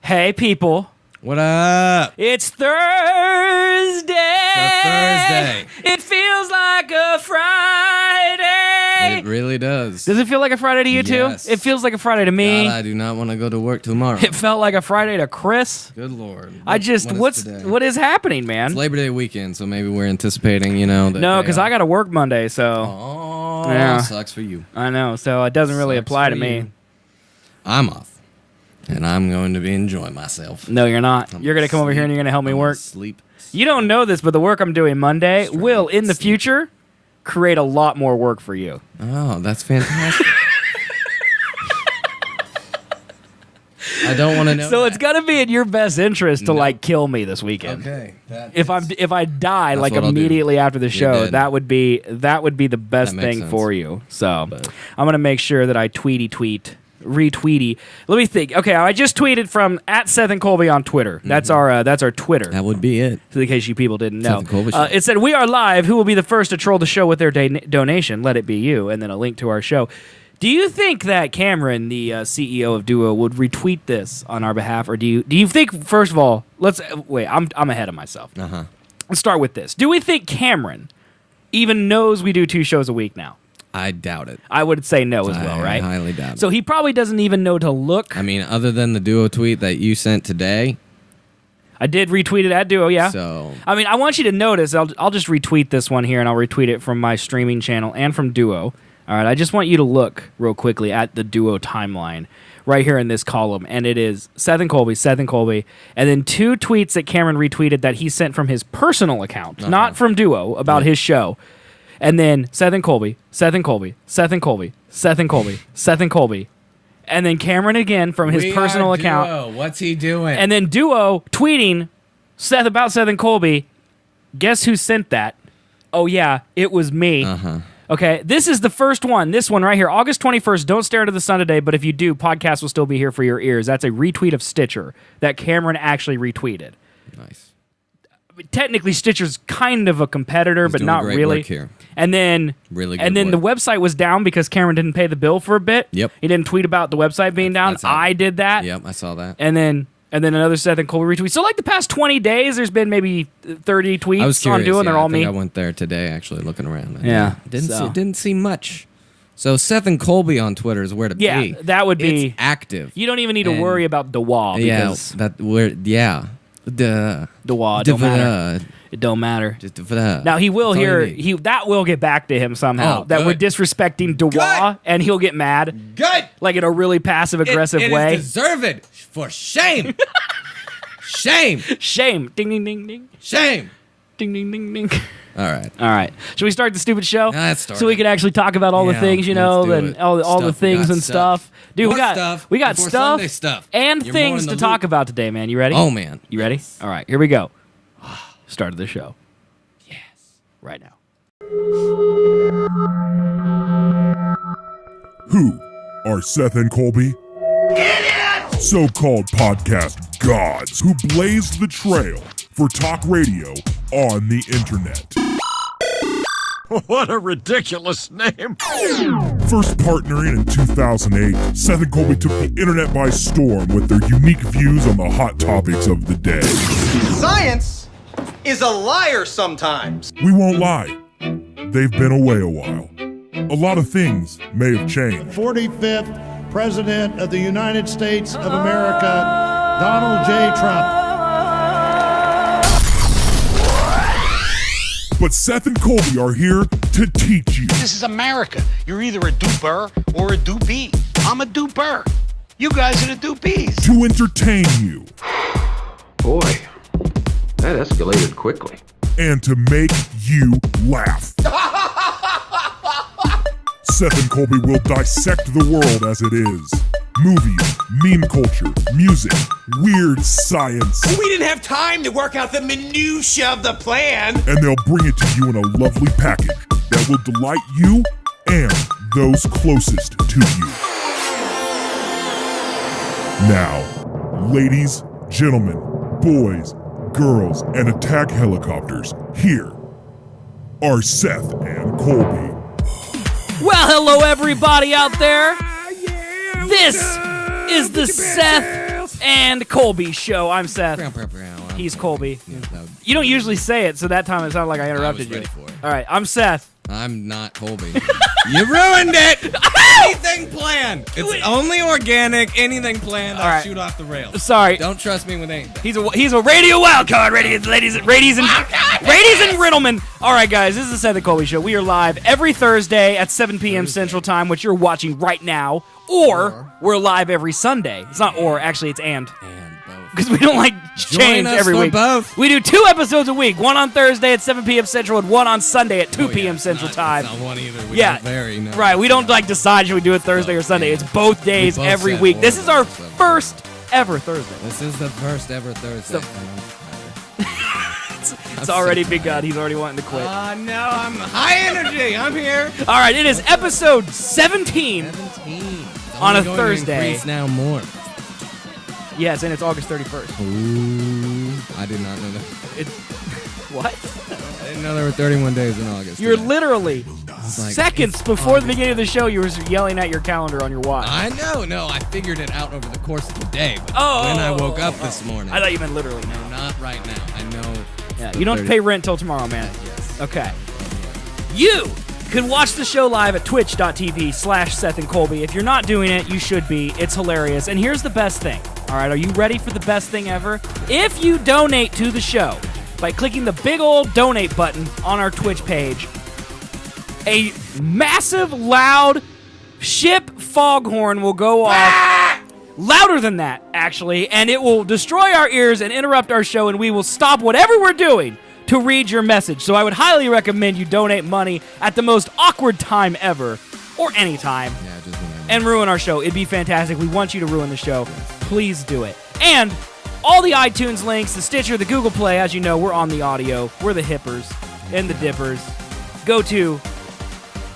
Hey, people. What up? It's Thursday. Thursday. It feels like a Friday. It really does. Does it feel like a Friday to you, Yes. too? It feels like a Friday to me. God, I do not want to go to work tomorrow. It felt like a Friday to Chris. Good Lord. What is happening, man? It's Labor Day weekend, so maybe we're anticipating, that No, because I got to work Monday, so. Oh, Yeah. Sucks for you. I know, so it doesn't really Sucks apply for to me. you. I'm off. And I'm going to be enjoying myself. No, you're not. You're going to come over here and you're going to help me work. Sleep. You don't know this, but the work I'm doing Monday will, in the future, create a lot more work for you. Oh, that's fantastic. I don't want to know. So that. it's got to be in your best interest to kill me this weekend. Okay. If I die That's what I'll immediately after the show, dead. that would be the best makes thing sense. for you. So I'm gonna make sure that I retweety. Let me think. Okay, I just tweeted from @Seth and Colby on Twitter. That's our Twitter. That would be it. So in case you people didn't know, Seth and Colby show. it said, "We are live. Who will be the first to troll the show with their donation? Let it be you." And then a link to our show. Do you think that Cameron, the CEO of Duo, would retweet this on our behalf, or do you think? First of all, let's wait. I'm ahead of myself. Let's start with this. Do we think Cameron even knows we do 2 shows a week now? I doubt it. I would say no as well, right? I highly doubt it. So he probably doesn't even know to look. I mean, other than the Duo tweet that you sent today. I did retweet it at Duo, yeah. So I mean, I want you to notice. I'll just retweet this one here, and I'll retweet it from my streaming channel and from Duo. All right, I just want you to look real quickly at the Duo timeline right here in this column, and it is Seth and Colby, and then 2 tweets that Cameron retweeted that he sent from his personal account, not from Duo, about his show. And then Seth and Colby, and then Cameron again from his personal account. Duo. What's he doing? And then Duo tweeting Seth and Colby. Guess who sent that? Oh, yeah, it was me. Okay, this is the first one. This one right here, August 21st. Don't stare into the sun today, but if you do, podcast will still be here for your ears. That's a retweet of Stitcher that Cameron actually retweeted. Nice. Technically, Stitcher's kind of a competitor, but not great really. work here. And then, Really good and then work. the website was down because Cameron didn't pay the bill for a bit. Yep. He didn't tweet about the website being down. that's how- I did that. Yep, I saw that. And then another Seth and Colby retweet. So like the past 20 days, there's been maybe 30 tweets I was curious. on Duo, and they're all I think me. I went there today, actually, looking around. Yeah, Didn't see much. So Seth and Colby on Twitter is where to Yeah, be. that would be It's active. You don't even need to And- worry about Dewa because Dewa don't matter. It don't matter. Just Now he will That's all hear you need. that will get back to him somehow. Oh, that we're good. disrespecting Dewa, and he'll get mad, Good. like in a really passive aggressive It way. is deserved. For shame. Shame. Shame. Ding ding ding ding. Shame. Ding ding ding ding. All right. All right. Should we start the stupid show? Let's start so we it. can actually talk about all the Yeah, things, let's do and it. all the Stuff. things We got and stuff. Dude, More we got stuff stuff before Sunday stuff. and You're more things in to the talk loop. about today, man. You ready? Oh, man. You ready? All right. Here we go. Start of the show. Yes. Right now. Who are Seth and Colby? So-called podcast gods who blazed the trail for talk radio on the internet. What a ridiculous name. First partnering in 2008, Seth and Colby took the internet by storm with their unique views on the hot topics of the day. Science is a liar sometimes. We won't lie, they've been away a while. A lot of things may have changed. 45th President of the United States of America, Donald J. Trump. But Seth and Colby are here to teach you. This is America. You're either a duper or a doopy. I'm a duper. You guys are the doopies. To entertain you. Boy, that escalated quickly. And to make you laugh. Seth and Colby will dissect the world as it is. Movies, meme culture, music, weird science. We didn't have time to work out the minutiae of the plan. And they'll bring it to you in a lovely package that will delight you and those closest to you. Now, ladies, gentlemen, boys, girls, and attack helicopters, here are Seth and Colby. Well, hello everybody out there. This is the Seth and Colby show. I'm Seth. I'm He's Colby. Yeah, You don't usually say it, so that time it sounded like I interrupted you. ready for it. All right, I'm Seth. I'm not Colby. You ruined it! Anything planned. It's only organic. Anything planned, I'll shoot off the rails. Sorry. Don't trust me with anything. He's a radio wild card, ladies and gentlemen. All right, guys, this is the Seth and Colby Show. We are live every Thursday at 7 p.m. Central Time, which you're watching right now, or we're live every Sunday. It's not or, actually, it's and. Because we don't like change every week. Both. We do 2 episodes a week. One on Thursday at 7 p.m. Central and one on Sunday at 2 p.m. Central Time. It's not one either. We Yeah, don't vary, no. right. We don't like decide should we do it Thursday or Sunday. It's both days both every said week. This is our or, so- first ever Thursday. This is the first ever Thursday. It's already begun. He's already wanting to quit. No, I'm high energy. I'm here. All right, it is episode 17 17. on a Only going to Thursday. increase now more. Yes, and it's August 31st. Ooh, I did not know that. What? I didn't know there were 31 days in August. You're today. literally like, seconds it's before the August. beginning of the show. You were yelling at your calendar on your watch. I know. No, I figured it out over the course of the day. But Oh. when I woke up this morning. I thought you meant literally. No, not right now. I know. Yeah, you don't have to pay rent till tomorrow, man. Yes. Okay. You can watch the show live at twitch.tv/Seth and Colby. If you're not doing it, you should be. It's hilarious. And here's the best thing. All right, are you ready for the best thing ever? If you donate to the show by clicking the big old donate button on our Twitch page, a massive, loud ship foghorn will go off. Louder than that, actually, and it will destroy our ears and interrupt our show, and we will stop whatever we're doing to read your message. So I would highly recommend you donate money at the most awkward time ever, or any time, Yeah, just whenever. and ruin our show. It'd be fantastic. We want you to ruin the show. Please do it. And all the iTunes links, the Stitcher, the Google Play, as you know, we're on the audio. We're the hippers and the dippers. Go to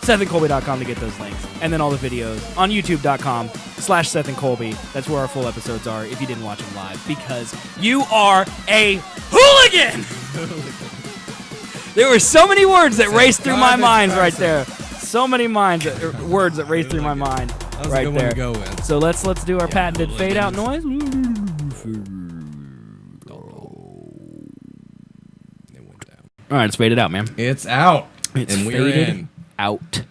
SethandColby.com to get those links. And then all the videos on YouTube.com/Seth and Colby. That's where our full episodes are if you didn't watch them live. Because you are a hooligan! There were so many words that raced through my mind right there. So many words that raced through my mind That was right a good there. one to go with. So let's do our patented fade out noise. It went down. All right, it's faded out, man. It's out. It's and we're faded in. out.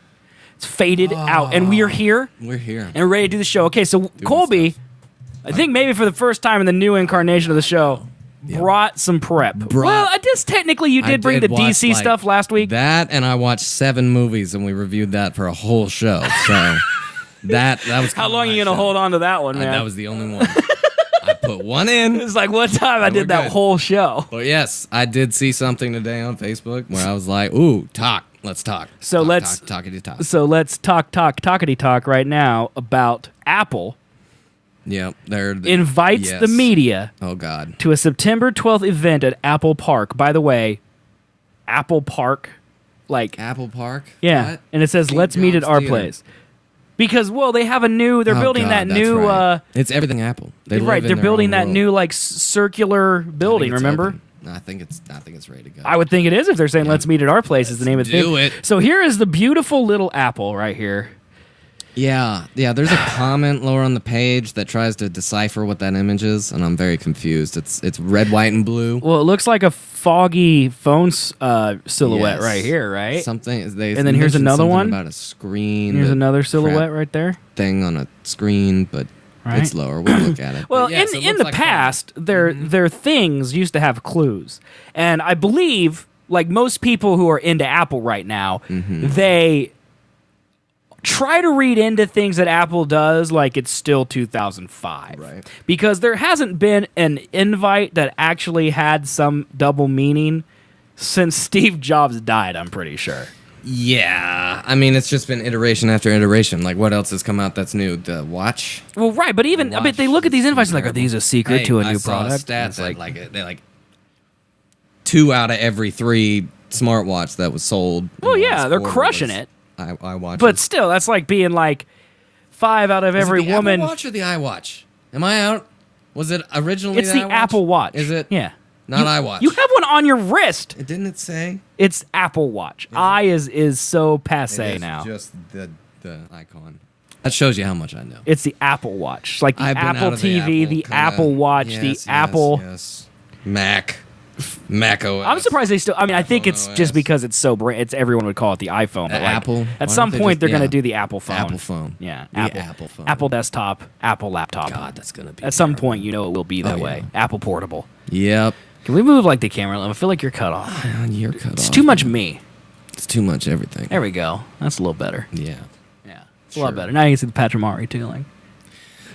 It's faded out, and we are here We're here. and we're ready to do the show. Okay, so Colby, I think maybe for the first time in the new incarnation of the show, brought some prep. Well, I guess technically you did bring the watch, DC stuff last week. That, and I watched 7 movies, and we reviewed that for a whole show. So that was. How long are you gonna hold on to that one, man? That was the only one. I put one in. It's like one time I And we're did that good. whole show. But yes, I did see something today on Facebook where I was like, "Ooh, talk. Let's talk." So let's talkity talk. So let's talkity talk right now about Apple Yep, they're invites yes. the media Oh God. to a September 12th event at Apple Park. By the way, Apple Park, like, Apple Park. yeah, What? and it says, Steve let's meet at Jobs our Theater. place. Because, well, they have they're Oh, building God, that that's new, right. It's everything Apple. They right, live in they're their building own that world. new, like, circular I think building, it's remember? open. No, I think it's ready to go. I would think it is if they're saying, let's meet at our place is the name of the do thing. it. So here is the beautiful little apple right here. Yeah. There's a comment lower on the page that tries to decipher what that image is, and I'm very confused. It's red, white, and blue. Well, it looks like a foggy phone silhouette Yes. right here, right? Something. They And then here's mentioned another something one. about a screen. Here's that another silhouette crap right there. thing on a screen, but Right. it's lower. We'll look at it. Well, But yes, it in looks the like past, their things used to have clues, and I believe, like most people who are into Apple right now, Mm-hmm. they try to read into things that Apple does like it's still 2005, Right. Because there hasn't been an invite that actually had some double meaning since Steve Jobs died. I'm pretty sure. Yeah, I mean, it's just been iteration after iteration. Like, what else has come out that's new? The watch. Well, right, but even I mean, they look at these invites and like, are these a secret Hey, to a I new saw product? A stat And it's that like 2 out of every 3 smartwatch that was sold. well, in the yeah, last they're quarter crushing was it. iWatch. But still, that's like being like 5 out of every the woman. Apple Watch or the iWatch? Am I out? Was it originally? It's the iWatch? Apple Watch. Is it? Yeah. Not iWatch. You have one on your wrist. Didn't it say? It's Apple Watch. I is so It passe is now. just the icon. That shows you how much I know. It's the Apple Watch, like the I've been Apple out of the TV, Apple the kinda- Apple Watch, yes, the Apple. Yes. Mac OS. I'm surprised they still. I mean, I think it's iPhone just OS. because it's so brand. It's everyone would call it the iPhone. But like, Apple? Why At don't some they point, just- they're going to yeah. do the Apple phone. Apple phone. Yeah, The Apple phone. Apple desktop, Apple laptop. God, that's gonna be At some terrible. point, you know it will be that Oh, way. yeah. Apple portable. Yep. Can we move like the camera? I feel like you're cut off. You're cut It's off. too much me. It's too much everything. There we go. That's a little better. Yeah. Yeah, it's a lot Sure. better. Now you can see the Patrick Mari too. Like,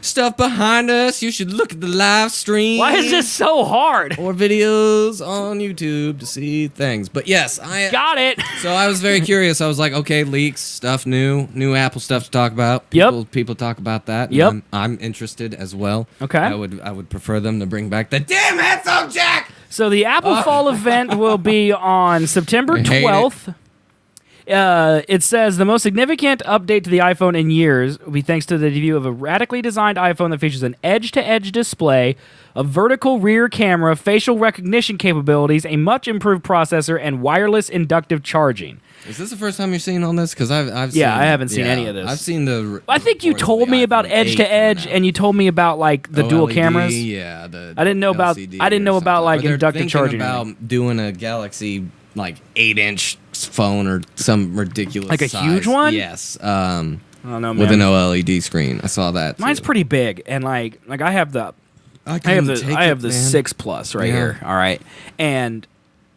Stuff behind us. You should look at the live stream. why is this so hard? Or videos on YouTube to see things. But yes, I Got it. So I was very curious. I was like, okay, leaks, stuff new Apple stuff to talk about. Yep. People talk about that. and Yep. I'm interested as well. Okay. I would prefer them to bring back the damn headphone jack. So the Apple Fall event will be on September I hate it. 12th. It says the most significant update to the iPhone in years will be thanks to the debut of a radically designed iPhone that features an edge-to-edge display, a vertical rear camera, facial recognition capabilities, a much improved processor, and wireless inductive charging. Is this the first time you're seeing all this? Because I've Yeah, seen, I haven't seen any of this. I've seen the. I think you reports of told the me about iPhone edge 8 to edge, coming and you told me about like the out. dual OLED, cameras. Yeah, the I didn't know about- LCD I didn't or know about, something. like, But they're inductive thinking charging or about doing a Galaxy like 8-inch phone or some ridiculous Like a size. huge one? Yes. I don't know, man. With an OLED screen. I saw that. Mine's too. pretty big, and like I have the I have the 6 Plus right Yeah. here. All right, and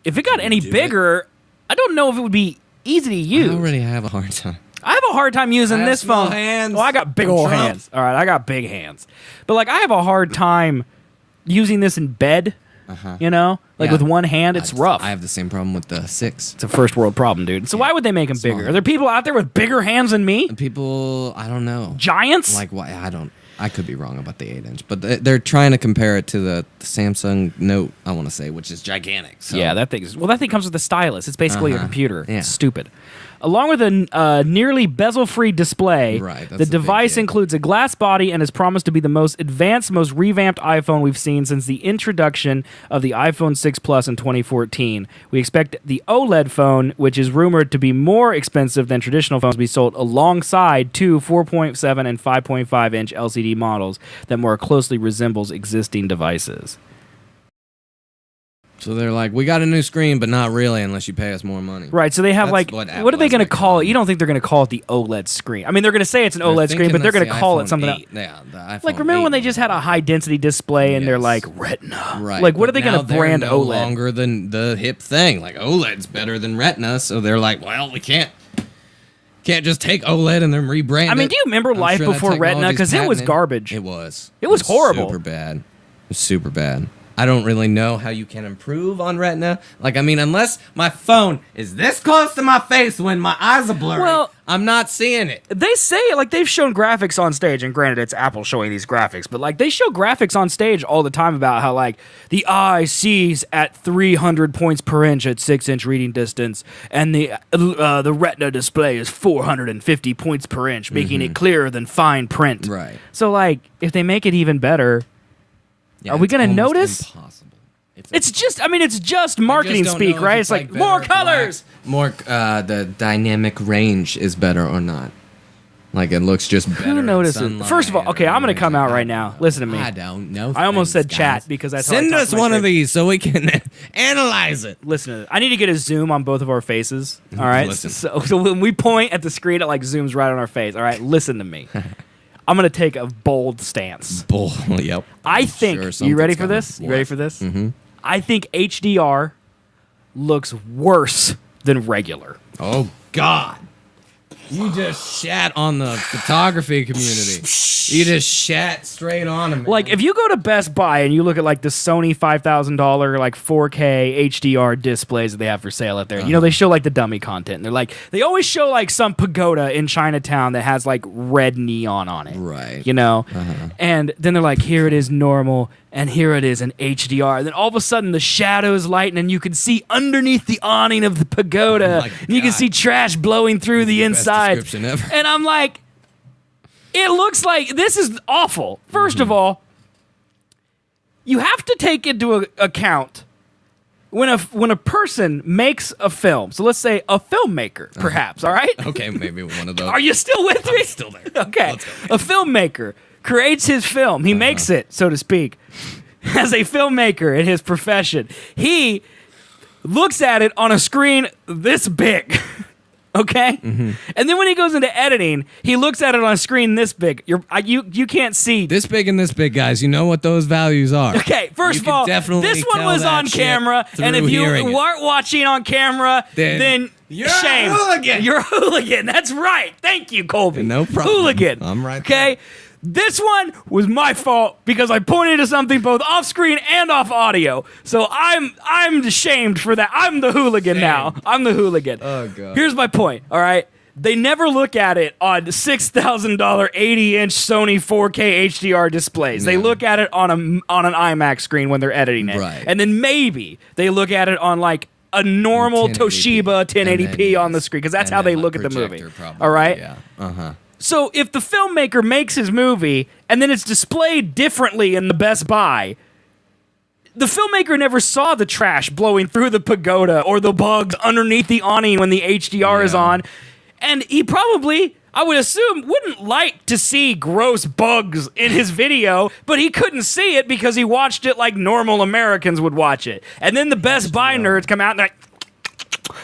if it got any bigger, I don't know if it would be easy to use. I already have a hard time. I have a hard time using I have this small phone. hands. Well, I got big I'm old Trump. hands. All right, I got big hands, but like I have a hard time using this in bed. You know, like Yeah. with one hand, it's rough. I have the same problem with the 6. It's a first world problem, dude. So why would they make them bigger? Are there people out there with bigger hands than me? People, I don't know. Giants? Like, why? I could be wrong about the 8-inch, but they're trying to compare it to the Samsung Note, I want to say, which is gigantic. So. Yeah, that thing comes with a stylus. It's basically a computer. Yeah. It's stupid. Along with a nearly bezel-free display, Right, that's the a big device deal. includes a glass body and is promised to be the most advanced, most revamped iPhone we've seen since the introduction of the iPhone 6 Plus in 2014. We expect the OLED phone, which is rumored to be more expensive than traditional phones, to be sold alongside two 4.7 and 5.5-inch LCD models that more closely resembles existing devices. So they're like, we got a new screen, but not really unless you pay us more money. Right, so they have That's like, what what are they Apple going to has call it? become. You don't think they're going to call it the OLED screen? I mean, they're going to say it's an They're OLED screen, thinking but they're going that's to call the it something iPhone else. 8. Yeah, the iPhone Like, remember 8 when they just had a high density display and they're Yes. like Retina? Right. Like, what are but they going now to they're brand no OLED? longer than the hip thing. Like, OLED's better than Retina, so they're like, well, we can't just take OLED and then rebrand it. I mean, do you remember I'm life sure that before Retina? technology's Because it was patented. garbage. It was. It was horrible. Super bad. It was super bad. I don't really know how you can improve on Retina. Like, I mean, unless my phone is this close to my face when my eyes are blurry, Well- I'm not seeing it. They say, like, they've shown graphics on stage, and granted, it's Apple showing these graphics, but, like, they show graphics on stage all the time about how, like, the eye sees at 300 points per inch at 6-inch reading distance, and the Retina display is 450 points per inch, making it clearer than fine print. Right. So, like, if they make it even better, Yeah, are we it's gonna almost notice? Impossible. it's just, I mean, it's just marketing just don't speak, know if right? It's like, better more black, colors! more the dynamic range is better or not. Like, it looks just better. Who in notices? sunlight First of all, okay, or I'm going to come out anything. right now. Listen to me. I don't know. I almost things, said chat guys. because that's how I Send talk us to my one of kids. these so we can analyze it. Listen to this. I need to get a zoom on both of our faces. All right. Listen. So when we point at the screen, it like zooms right on our face. All right. Listen to me. I'm gonna take a bold stance. Bull. Yep. I think. Sure, You ready something's for this? coming. You ready for this? Mm-hmm. I think HDR looks worse than regular. Oh God. You just shat on the photography community. You just shat straight on him. Like if you go to Best Buy and you look at like the Sony $5,000 like 4K HDR displays that they have for sale out there, you know they show like the dummy content. And they're like they always show like some pagoda in Chinatown that has like red neon on it, Right. You know, and then they're like, here it is normal, and here it is in HDR. And then all of a sudden the shadows lighten, and you can see underneath the awning of the pagoda, Oh my and you can God. see trash blowing through the Best inside. description ever. And I'm like, it looks like this is awful. First of all, you have to take into account when a person makes a film, so let's say a filmmaker, perhaps, all right? Okay, maybe one of those. Are you still with me? I'm still there. Okay. Let's go. A filmmaker creates his film. He makes it, so to speak. As a filmmaker in his profession, he looks at it on a screen this big. Okay? Mm-hmm. And then when he goes into editing, he looks at it on a screen this big. You can't see. This big and this big, guys. You know what those values are. Okay, first of all, this one was on camera, and if you weren't watching on camera, then you're shame. a hooligan. You're a hooligan. That's right. Thank you, Colby. No problem. Hooligan. I'm right Okay? there. This one was my fault because I pointed to something both off screen and off audio. So I'm ashamed for that. I'm the hooligan now. I'm the hooligan. Oh, God. Here's my point, all right? They never look at it on $6,000 80-inch Sony 4K HDR displays. They look at it on an IMAX screen when they're editing it. Right. And then maybe they look at it on like a normal 1080p. Toshiba 1080p then, on the screen because that's and how then they a look at the movie. projector probably, All right? Yeah. Uh-huh. So if the filmmaker makes his movie and then it's displayed differently in the Best Buy, the filmmaker never saw the trash blowing through the pagoda or the bugs underneath the awning when the HDR is on. And he probably, I would assume, wouldn't like to see gross bugs in his video, but he couldn't see it because he watched it like normal Americans would watch it. And then the Best Buy nerds come out and they're like,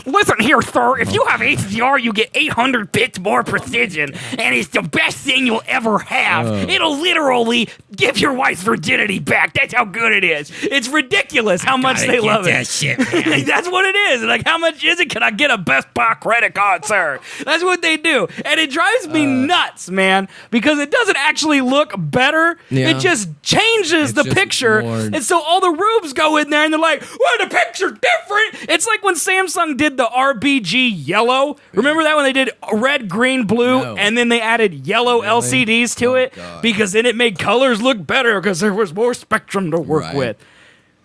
listen here, sir. If you have HDR, you get 800 bits more precision, and it's the best thing you'll ever have. It'll literally give your wife's virginity back. That's how good it is. It's ridiculous how much they love it. Shit, man. That's what it is. Like, how much is it? Can I get a Best Buy credit card, sir? That's what they do. And it drives me nuts, man, because it doesn't actually look better. Yeah. It just changes It's the just picture. more- And so all the rubes go in there and they're like, well, the picture's different. It's like when Samsung did the RBG yellow. Remember that when they did red, green, blue, No. and then they added yellow Really? LCDs to Oh, it? God. Because then it made colors look better because there was more spectrum to work Right. with.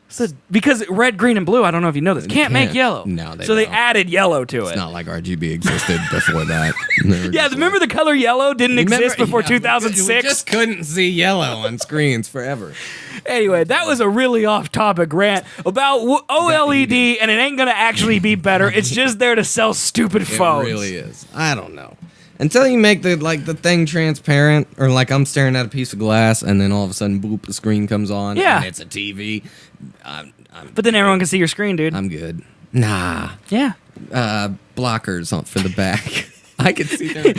So, because red, green, and blue, I don't know if you know this, can't make can't. yellow. No, they so they don't. added yellow to it. It's not like RGB existed before that. They were Yeah, just remember the color yellow didn't exist before yeah, 2006? We just couldn't see yellow on screens forever. Anyway, that was a really off-topic rant about OLED, and it ain't gonna actually be better. It's just there to sell stupid phones. It really is. I don't know. Until you make the thing transparent, or like I'm staring at a piece of glass, and then all of a sudden, boop, the screen comes on. Yeah. And it's a TV. But then everyone can see your screen, dude. I'm good. Nah. Yeah. Blockers for the back. I can see them.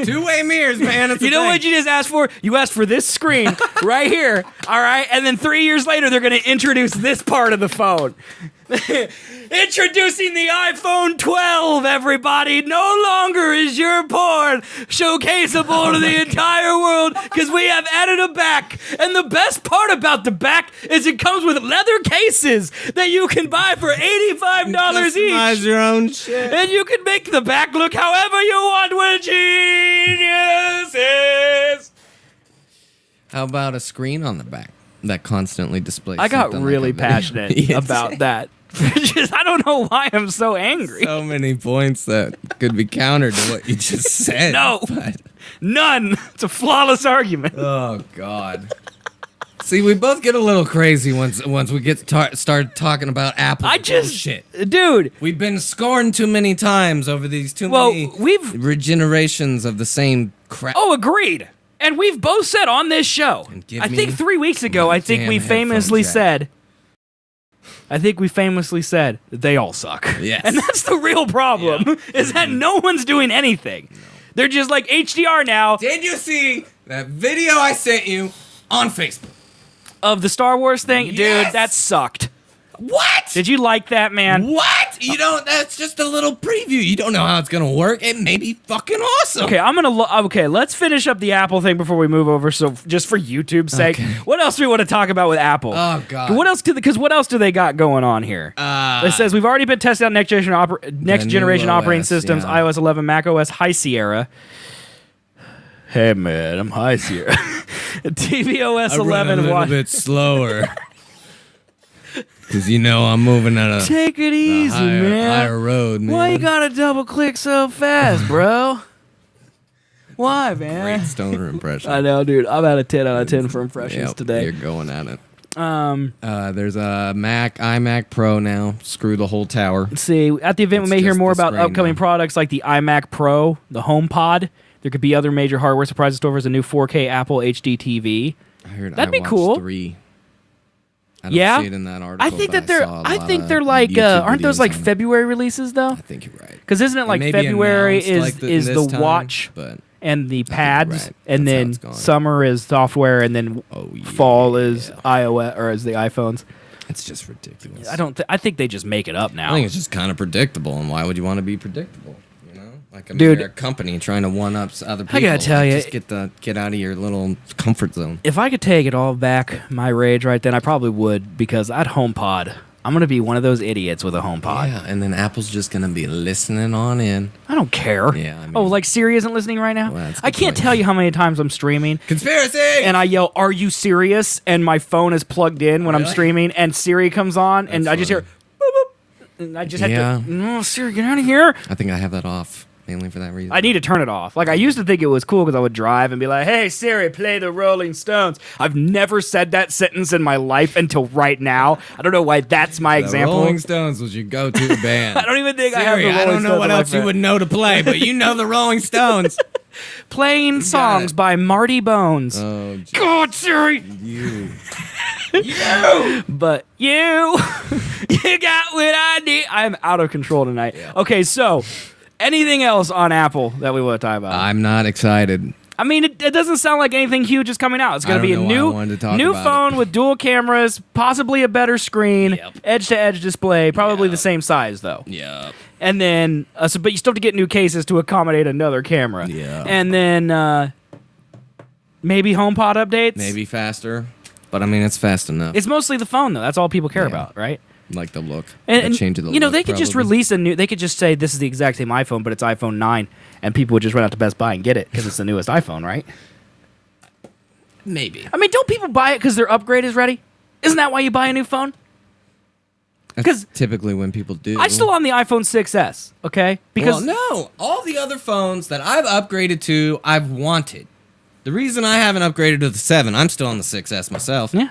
Two-way mirrors, man. It's You know what you just asked for? You asked for this screen right here, all right? And then 3 years later, they're going to introduce this part of the phone. Introducing the iPhone 12, everybody. No longer is your porn showcaseable to the entire world because we have added a back. And the best part about the back is it comes with leather cases that you can buy for $85 Customize each. your own shit. And you can make the back look however you want with geniuses. How about a screen on the back that constantly displays? I got something really like a video? passionate Yes. about that. Just, I don't know why I'm so angry. So many points that could be countered to what you just said. No. but- None. It's a flawless argument. oh God. See, we both get a little crazy once we get start talking about Apple. I just, shit. dude. We've been scorned too many times over these too Well, many we've. regenerations of the same crap. Oh, agreed. And we've both said on this show. And give I think me 3 weeks ago. my I think damn we headphone famously jack. said. I think we famously said that they all suck. Yes. And that's the real problem. Is that no one's doing anything. They're just like HDR now Did you see that video I sent you on Facebook? of the Star Wars thing, Yes. dude. That sucked. What? Did you like that, man? What? You don't. That's just a little preview. You don't know how it's gonna work. It may be fucking awesome. Okay, I'm gonna. Okay, let's finish up the Apple thing before we move over. So, just for YouTube's sake, what else do we want to talk about with Apple? Oh God. What else? Because what else do they got going on here? It says we've already been testing out next generation new operating OS, systems: yeah. iOS 11, Mac OS, High Sierra. Hey man, I'm High Sierra. tvOS 11. a little bit slower. Because you know I'm moving at a Take it easy, man. higher road, man. Why you gotta double click so fast, bro? Why, man? Great stoner impression. I know, dude. I'm at a 10 out of 10 for impressions Yep, today. You're going at it. There's a iMac Pro now. Screw the whole tower. Let's see. At the event, we It's may hear just more the about screen upcoming now. products like the iMac Pro, the HomePod. There could be other major hardware surprises. Store as a new 4K Apple HD TV. I heard That'd be watched cool. 3. I don't Yeah, see it in that article. I think but that saw a I lot think of they're like, YouTube aren't those videos like on it. February releases though? I think you're right. Because isn't it like Maybe February announced, is this the time, watch but and the you're pads, right. and That's how then it's gone. summer is software, and then fall is iOS or is the iPhones. it's just ridiculous. I think they just make it up now. I think it's just kind of predictable, and why would you want to be predictable? You know, like Dude, you're a company trying to one up other people. I gotta tell you, just get out of your little comfort zone. if I could take it all back, my rage right then, I probably would, because I'd HomePod. I'm gonna be one of those idiots with a HomePod. Yeah, and then Apple's just gonna be listening on in. I don't care. Yeah, I mean- oh, like Siri isn't listening right now? Well, that's a I good can't point. tell you how many times I'm streaming Conspiracy. and I yell, "Are you serious?" And my phone is plugged in when I'm Really? streaming, and Siri comes on, and That's I just hear, funny. boop, boop, and I just have Yeah. to, no, Siri, get out of here. I think I have that off mainly for that reason. I need to turn it off. Like, I used to think it was cool because I would drive and be like, "Hey Siri, play the Rolling Stones." I've never said that sentence in my life until right now. I don't know why that's my The example. Rolling Stones was your go-to band. I don't even think I have the Siri, Rolling I don't know Stones what on my else you phone. would know to play, but you know the Rolling Stones. Playing songs it. by Marty Bones. Oh, God, Siri. you. But you, you got what I need. I'm out of control tonight. Okay, so anything else on Apple that we want to talk about? I'm not excited. I mean, it doesn't sound like anything huge is coming out. It's going I to be a don't know why I new wanted to talk new about phone it. with dual cameras, possibly a better screen, edge-to-edge display, probably the same size though. Yeah. And then, but you still have to get new cases to accommodate another camera. Yeah. And then maybe HomePod updates. Maybe faster, but I mean it's fast enough. It's mostly the phone though. That's all people care Yeah. about, right? Like the look. And change of the you know, look, they could just probably. release a new. They could just say this is the exact same iPhone, but it's iPhone 9, and people would just run out to Best Buy and get it because it's the newest iPhone, right? Maybe. I mean, don't people buy it because their upgrade is ready? Isn't that why you buy a new phone? That's 'Cause typically when people do. I'm still on the iPhone 6s, okay? Because Well, no, all the other phones that I've upgraded to, I've wanted. The reason I haven't upgraded to the 7, I'm still on the 6S myself, yeah,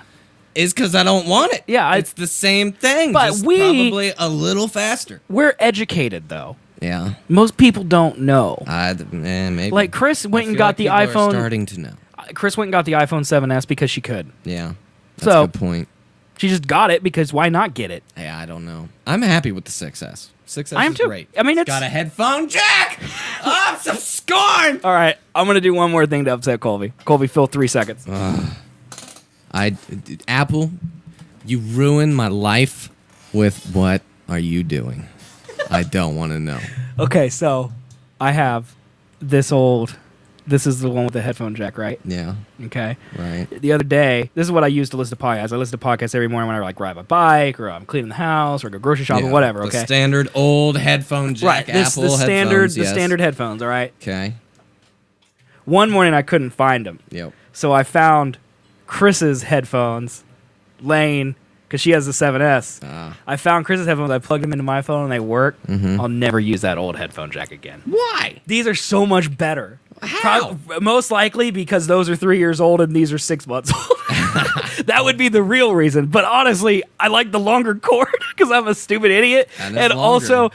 is because I don't want it. Yeah, it's the same thing, But just we- probably a little faster. we're educated though. Yeah, Most people don't know. maybe. Like Chris I went and feel got like the people are iPhone. starting to know. Chris went and got the iPhone 7s because she could. Yeah, that's So- a good point. She just got it because why not get it? Yeah, I don't know. I'm happy with the 6S. 6S I am is too. great. I mean, it's got a headphone jack. Oh, I'm so scorned. all right. I'm gonna do one more thing to upset Colby. Colby, fill 3 seconds. Apple, you ruined my life with what are you doing? I don't want to know. Okay, so I have this old. This is the one with the headphone jack, right? Yeah, Okay. right. The other day, this is what I use to listen to podcasts. I listen to podcasts every morning when I like ride my bike or I'm cleaning the house or go grocery shopping, Yeah, whatever. the Okay. standard old headphone Right. jack. This Apple the standard headphones, the yes. standard headphones. All right. Okay. One morning I couldn't find them, Yep. so I found Chris's headphones laying because she has the 7S. I found Chris's headphones. I plugged them into my phone and they work. I'll never use that old headphone jack again. Why? These are so much better. How? Most likely because those are 3 years old and these are 6 months old. That would be the real reason. But honestly, I like the longer cord because I'm a stupid idiot. And And it's also, longer.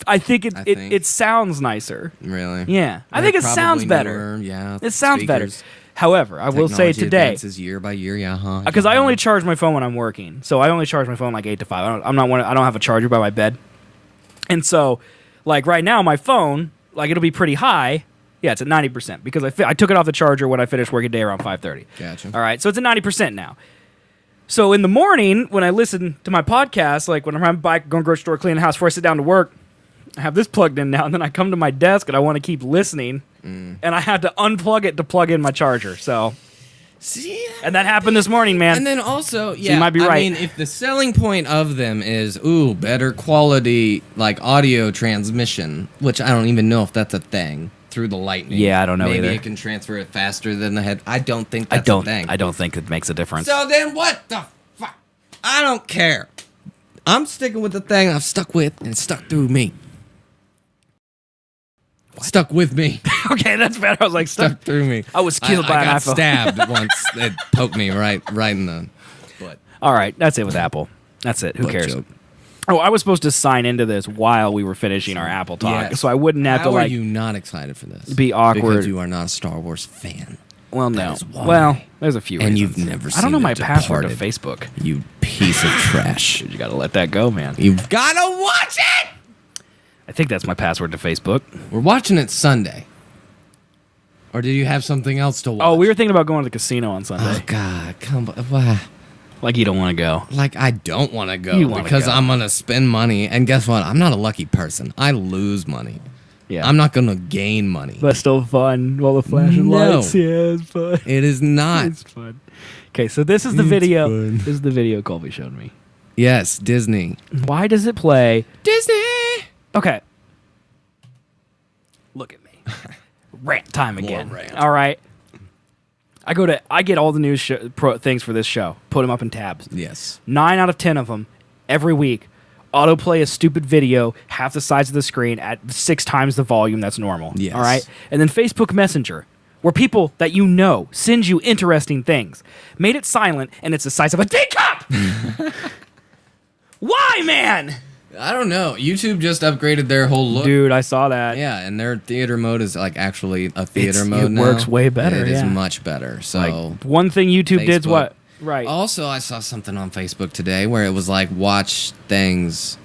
I think I it think. it sounds nicer. Really? Yeah, I They're think it sounds probably better. newer, yeah. It sounds better. Speakers. However, I will say Technology today, advances year by year. Yeah. because I only charge my phone when I'm working, so I only charge my phone like 8 to 5. I don't have a charger by my bed, and so like right now my phone, like it'll be pretty high. Yeah, it's at 90% because I took it off the charger when I finished working day around 5:30. Gotcha. All right, so it's at 90% now. So in the morning when I listen to my podcast, like when I'm on my bike, going to the grocery store, cleaning the house before I sit down to work, I have this plugged in now, and then I come to my desk and I want to keep listening, and I had to unplug it to plug in my charger. So, See. and that happened this morning, man. And then also, yeah, might be right. I mean, if the selling point of them is better quality like audio transmission, which I don't even know if that's a thing through the lightning. Yeah, I don't know Maybe either. it can transfer it faster than the head. I don't think I that's don't a thing. I don't think it makes a difference. So then what the fuck? I don't care. I'm sticking with the thing I've stuck with, and it's stuck through me. Stuck with me. Okay, that's better. I was like, Stuck through me. I was killed by I an got iPhone. stabbed once. It poked me right in the butt. All right, that's it with Apple. That's it. Who Butt cares? joke. Oh, I was supposed to sign into this while we were finishing our Apple talk, Yes. so I wouldn't have How to are like you not excited for this? be awkward. Because you are not a Star Wars fan. Well, That no. is why. Well, there's a few And reasons. you've never I don't know seen my The password to Departed. Facebook. You piece of trash. Dude, you got to let that go, man. You've got to watch it! I think that's my password to Facebook. We're watching it Sunday. Or do you have something else to watch? Oh, we were thinking about going to the casino on Sunday. Oh, God. Come on. Why? Like you don't want to go. Like, I don't want to go You wanna because go. I'm going to spend money. And guess what? I'm not a lucky person. I lose money. Yeah. I'm not going to gain money. But still fun. While the flashing No. lights. Yeah, it's fun. It is not. It's fun. Okay, so this is the It's video. fun. This is the video Colby showed me. Yes, Disney. Why does it play? Disney! Okay. Look at me. Rant time again. rant. All right. I get all the news things for this show. Put them up in tabs. Yes. 9 out of 10 of them every week autoplay a stupid video half the size of the screen at 6 times the volume that's normal. Yes. All right. And then Facebook Messenger, where people that you know send you interesting things, made it silent and it's the size of a teacup. Why, man? I don't know. YouTube just upgraded their whole look. Dude, I saw that. Yeah, and their theater mode is like actually a theater It mode now. works way better, It is yeah. much better. So Like, one thing YouTube did's Facebook. what? Right. Also, I saw something on Facebook today where it was like watch things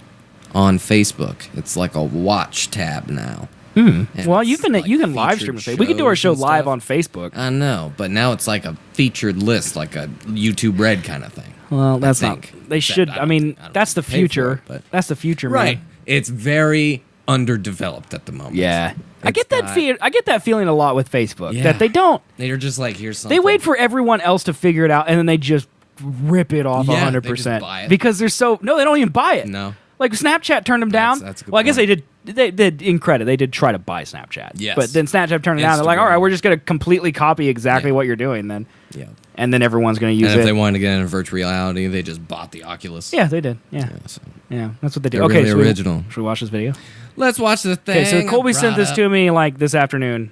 on Facebook. It's like a watch tab now. And Well, it's you can like live stream featured it. We could do our show shows and live stuff. on Facebook. I know, but now it's like a featured list, like a YouTube Red kind of thing. Well, that's not. think. They Except should. I I don't- mean, I don't that's the pay for future. it, but- That's the future, Right. man. It's very underdeveloped at the moment. Yeah. I It's get that not- I get that feeling a lot with Facebook Yeah. that they don't. They're just like, here's something. They wait for everyone else to figure it out, and then they just rip it off Yeah, they 100% just buy it. because they're so. No, they don't even buy it. No. Like Snapchat turned them down. That's a good Well, I guess point. they did. They did, in credit, they did try to buy Snapchat. Yes. But then Snapchat turned it down. They're like, Instagram. all right, we're just going to completely copy exactly Yeah. what you're doing then. Yeah. And then everyone's going to use And if they it. wanted to get into virtual reality, they just bought the Oculus. Yeah, they did. Yeah. Yeah, so. Yeah. That's what they do. They're Okay, really so original. should we watch this video? Let's watch the thing. Okay, so Colby sent this to me like this afternoon.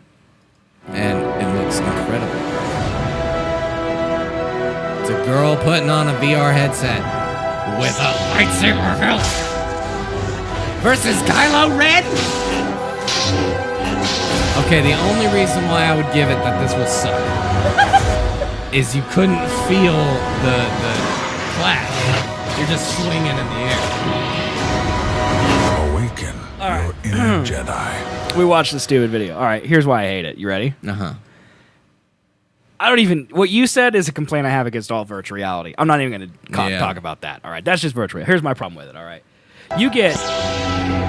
And it looks incredible. It's a girl putting on a VR headset with a lightsaber hilt versus Kylo Ren. Okay, the only reason why I would give it that this will suck is you couldn't feel the clash. You're just swinging in the air. Awaken your inner Jedi. We watched the stupid video. All right, here's why I hate it. You ready? Uh-huh. I don't even. What you said is a complaint I have against all virtual reality. I'm not even going to Yeah. talk about that. All right, that's just virtual. Here's my problem with it. All right, you get.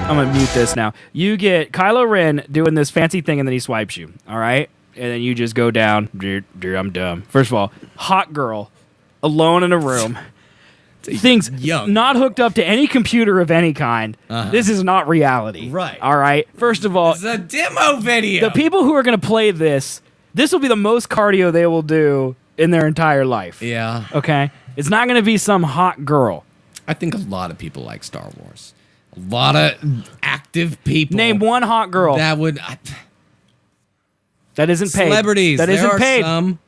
I'm gonna mute this now. You get Kylo Ren doing this fancy thing, and then he swipes you. All right, and then you just go down. Dude, I'm dumb. First of all, hot girl, alone in a room. Things Young. not hooked up to any computer of any kind. Uh-huh. This is not reality. Right. All right. First of all, It's a demo video. the people who are going to play this will be the most cardio they will do in their entire life. Yeah. Okay? It's not going to be some hot girl. I think a lot of people like Star Wars. A lot of active people. Name one hot girl that, That would isn't paid. celebrities. That There isn't are paid. some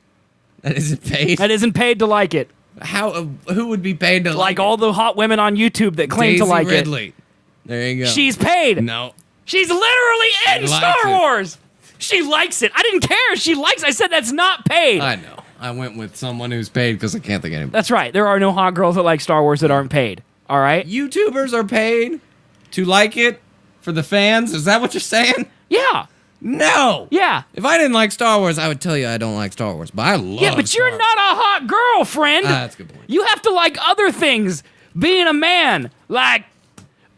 that isn't paid. That isn't paid to like it. How? Who would be paid to Like it? all the hot women on YouTube that claim Daisy to like Ridley. There you it. go. She's paid. no. She's literally in likes Star it. Wars. She likes it. I didn't care. She likes. I said that's not paid. I know. I went with someone who's paid because I can't think of anybody. That's right. There are no hot girls that like Star Wars that aren't paid. All right? YouTubers are paid to like it for the fans. Is that what you're saying? Yeah. No. Yeah. If I didn't like Star Wars, I would tell you I don't like Star Wars. But I love. Yeah, but you're Star not a hot girl, friend. That's a good point. You have to like other things. Being a man, like,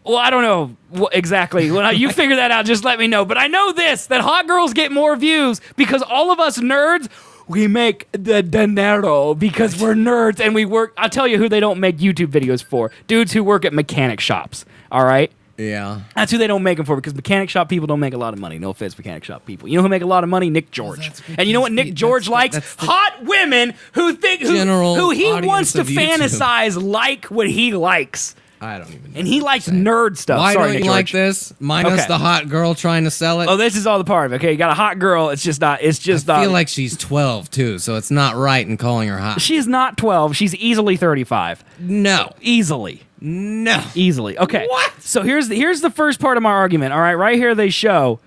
well, I don't know exactly. When you figure that out, just let me know. But I know this, that hot girls get more views because all of us nerds, we make the dinero because we're nerds and we work. I'll tell you who they don't make YouTube videos for. Dudes who work at mechanic shops, all right? Yeah. That's who they don't make them for because mechanic shop people don't make a lot of money. No offense, mechanic shop people. You know who make a lot of money? Nick George. That's And you know what because Nick George likes? that's the Hot women who think general who he audience wants to of YouTube. fantasize like what he likes. I don't even know. And he likes nerd stuff. Why Sorry, don't Nick you like George. this? Minus Okay. the hot girl trying to sell it. Oh, this is all the part of it. Okay, you got a hot girl. It's just not. It's just I not. feel like she's 12 too, so it's not right in calling her hot. She's not 12. She's easily 35. No. Easily. No. Easily. Okay. What? So here's the first part of my argument. All right, right here they show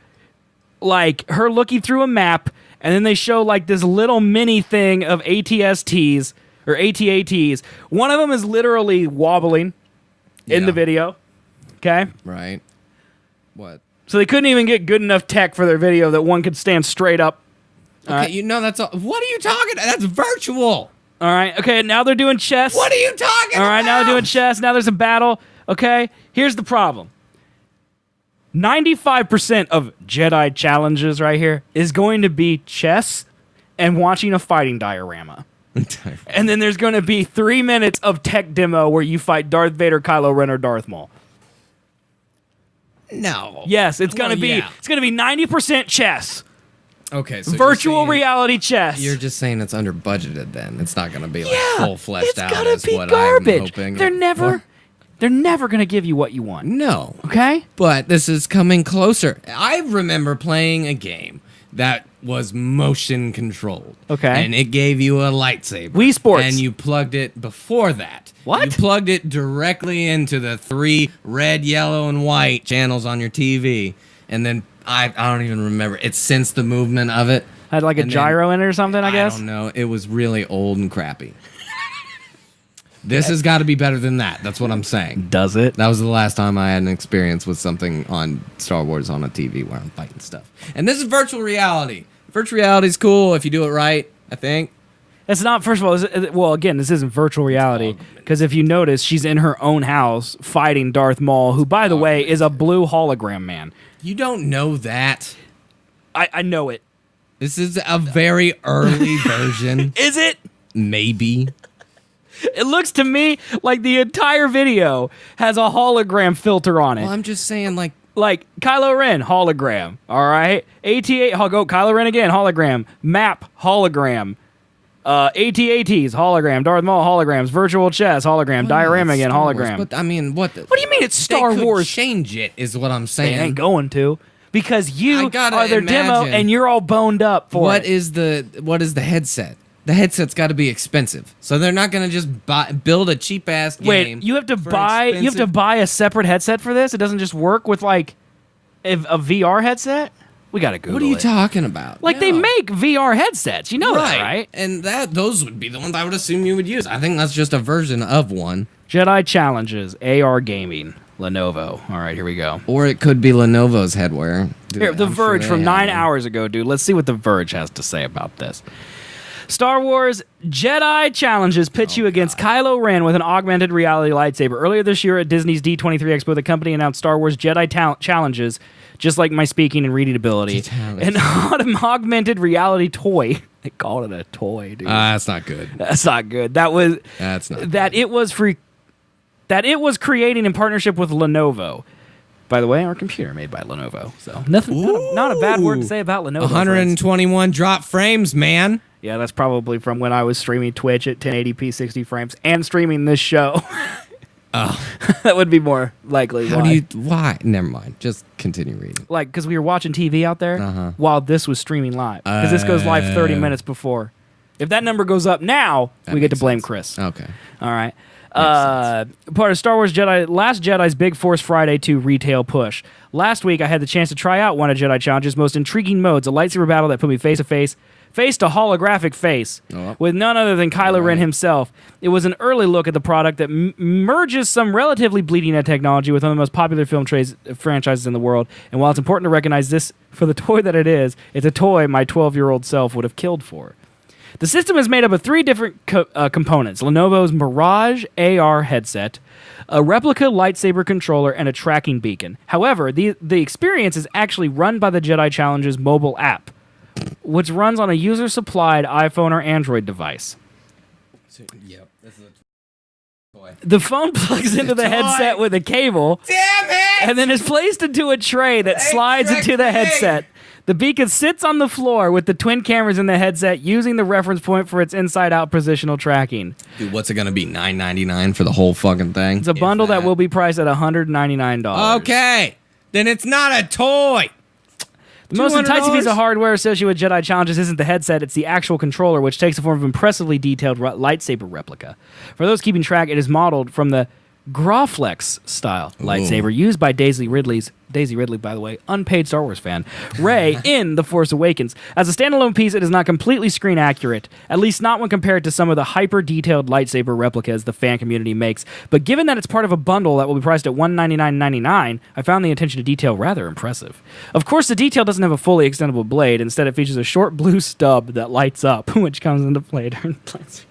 like her looking through a map, and then they show like this little mini thing of ATSTs or ATATs. One of them is literally wobbling in Yeah. the video. Okay. Right. What? So they couldn't even get good enough tech for their video that one could stand straight up. Okay, you know that's all. What are you talking? That's virtual. All right. Okay. Now they're doing chess. What are you talking All right. about? Now they're doing chess. Now there's a battle. Okay. Here's the problem. 95% of Jedi challenges right here is going to be chess and watching a fighting diorama. And then there's going to be 3 minutes of tech demo where you fight Darth Vader, Kylo Ren, or Darth Maul. No. Yes, it's going to Well, be yeah. it's going to be 90% chess. Okay, so Virtual reality chess. You're just saying it's under budgeted. Then it's not going to be like yeah, full fleshed it's out. gonna as be what garbage. I'm hoping. They're never going to give you what you want. No. Okay? But this is coming closer. I remember playing a game that was motion controlled. Okay. And it gave you a lightsaber. Wii Sports. And you plugged it before that. What? You plugged it directly into the 3 red, yellow, and white channels on your TV. And then I don't even remember. It's since the movement of it. Had like a And then- gyro in it or something, I guess? I don't know. It was really old and crappy. This has got to be better than that. That's what I'm saying. Does it? That was the last time I had an experience with something on Star Wars on a TV where I'm fighting stuff. And this is virtual reality. Virtual reality is cool if you do it right, I think. It's not, first of all, well, again, this isn't virtual reality. Because if you notice, she's in her own house fighting Darth Maul, who, by the way, is a blue hologram man. You don't know that. I know it. This is a very early version. Is it? Maybe. It looks to me like the entire video has a hologram filter on it. Well, I'm just saying, like Kylo Ren, hologram. All right. AT8, I'll go Kylo Ren again, hologram. Map, hologram. AT-ATs, hologram. Darth Maul, holograms. Virtual chess, hologram. Diorama again, Star Wars, hologram. But I mean, what? What do you mean it's Star they could Wars? Change it is what I'm They saying. ain't going to. Because you I gotta are their demo imagine. and you're all boned up for What it. is the headset? The headset's got to be expensive, so they're not gonna just build a cheap ass game. Wait, you have to for buy buy a separate headset for this? It doesn't just work with like a VR headset? We gotta Google What are you it. talking about? Like they No. make VR headsets, you know that, right? And those would be the ones I would assume you would use. I think that's just a version of one. Jedi Challenges, AR Gaming, Lenovo. All right, here we go. Or it could be Lenovo's headwear. Dude, Here, The I'm sure Verge they from have 9 them. hours ago, dude. Let's see what The Verge has to say about this. Star Wars Jedi Challenges pits you against Kylo Ren with an augmented reality lightsaber. Earlier this year at Disney's D23 Expo, the company announced Star Wars Jedi Challenges, just like my speaking and reading ability. An augmented reality toy. They called it a toy, dude. That's not good. That's not good. That's not that good. it was free. That it was creating in partnership with Lenovo. By the way, our computer made by Lenovo. So nothing, not a bad word to say about Lenovo. friends. 121 drop frames, man. Yeah, that's probably from when I was streaming Twitch at 1080p 60 frames and streaming this show. Oh. That would be more likely. Why? Never mind. Just continue reading. Like, because we were watching TV out there while this was streaming live. Because this goes live 30 minutes before. If that number goes up now, we get to makes blame sense. Chris. Okay. All right. Part of Star Wars Jedi, Last Jedi's Big Force Friday 2 retail push. Last week, I had the chance to try out one of Jedi Challenge's most intriguing modes, a lightsaber battle that put me face to face to holographic face, with none other than Kylo Ren himself. It was an early look at the product that merges some relatively bleeding edge technology with one of the most popular film franchises in the world. And while it's important to recognize this for the toy that it is, it's a toy my 12-year-old self would have killed for. The system is made up of 3 different components: Lenovo's Mirage AR headset, a replica lightsaber controller, and a tracking beacon. However, the experience is actually run by the Jedi Challenge's mobile app, which runs on a user-supplied iPhone or Android device. Yep. The phone plugs into the headset with a cable. Damn it! And then is placed into a tray that slides into the headset. The beacon sits on the floor with the twin cameras in the headset using the reference point for its inside-out positional tracking. Dude, what's it going to be, $9.99 for the whole fucking thing? It's a bundle that will be priced at $199. Okay. Then it's not a toy. The most enticing piece of hardware associated with Jedi Challenges isn't the headset, it's the actual controller, which takes the form of an impressively detailed lightsaber replica. For those keeping track, it is modeled from the Graflex style lightsaber used by Daisy Ridley, by the way, unpaid Star Wars fan, Rey in The Force Awakens. As a standalone piece, it is not completely screen accurate, at least not when compared to some of the hyper-detailed lightsaber replicas the fan community makes. But given that it's part of a bundle that will be priced at $199.99, I found the attention to detail rather impressive. Of course, the detail doesn't have a fully extendable blade. Instead, it features a short blue stub that lights up, which comes into play during lightsaber.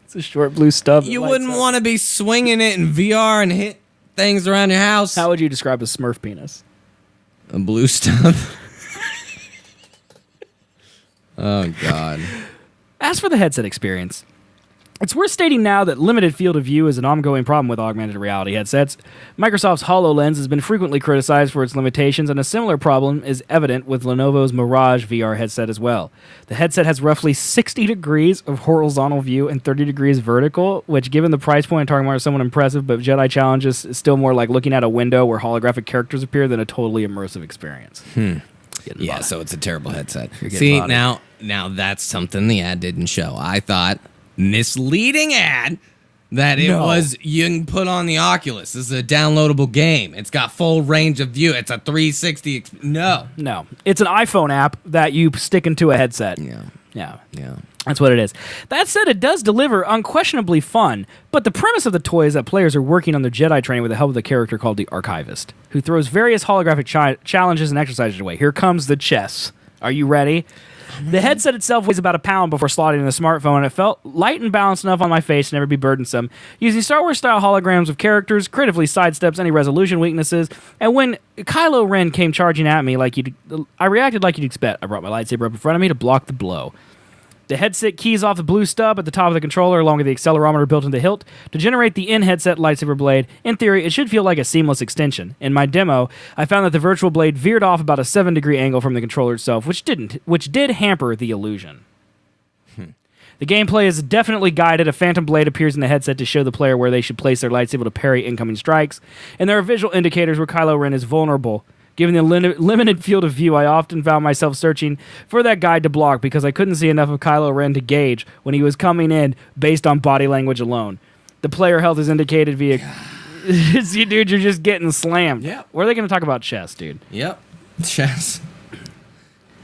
It's a short blue stub. You wouldn't want to be swinging it in VR and hit things around your house. How would you describe a Smurf penis? A blue stub. Oh, God. As for the headset experience, it's worth stating now that limited field of view is an ongoing problem with augmented reality headsets. Microsoft's HoloLens has been frequently criticized for its limitations, and a similar problem is evident with Lenovo's Mirage VR headset as well. The headset has roughly 60 degrees of horizontal view and 30 degrees vertical, which, given the price point, talking about is somewhat impressive, but Jedi Challenges is still more like looking at a window where holographic characters appear than a totally immersive experience. Yeah, so it's a terrible headset. See, now that's something the ad didn't show. I thought, misleading ad, that it was, you can put on the Oculus. This is a downloadable game. It's got full range of view. It's a 360. No. It's an iPhone app that you stick into a headset. Yeah. That's what it is. That said, it does deliver unquestionably fun, but the premise of the toy is that players are working on their Jedi training with the help of the character called the Archivist, who throws various holographic challenges and exercises away. Here comes the chess. Are you ready? The headset itself weighs about a pound before slotting in the smartphone, and it felt light and balanced enough on my face to never be burdensome. Using Star Wars-style holograms of characters, creatively sidesteps any resolution weaknesses, and when Kylo Ren came charging at me, I reacted like you'd expect. I brought my lightsaber up in front of me to block the blow. The headset keys off the blue stub at the top of the controller along with the accelerometer built into the hilt to generate the in-headset lightsaber blade. In theory, it should feel like a seamless extension. In my demo, I found that the virtual blade veered off about a 7-degree angle from the controller itself, which did hamper the illusion. The gameplay is definitely guided. A phantom blade appears in the headset to show the player where they should place their lightsaber to parry incoming strikes, and there are visual indicators where Kylo Ren is vulnerable. Given the limited field of view, I often found myself searching for that guide to block because I couldn't see enough of Kylo Ren to gauge when he was coming in based on body language alone. The player health is indicated via... See, dude, you're just getting slammed. Yep. Where are they going to talk about chess, dude? Yep. Chess.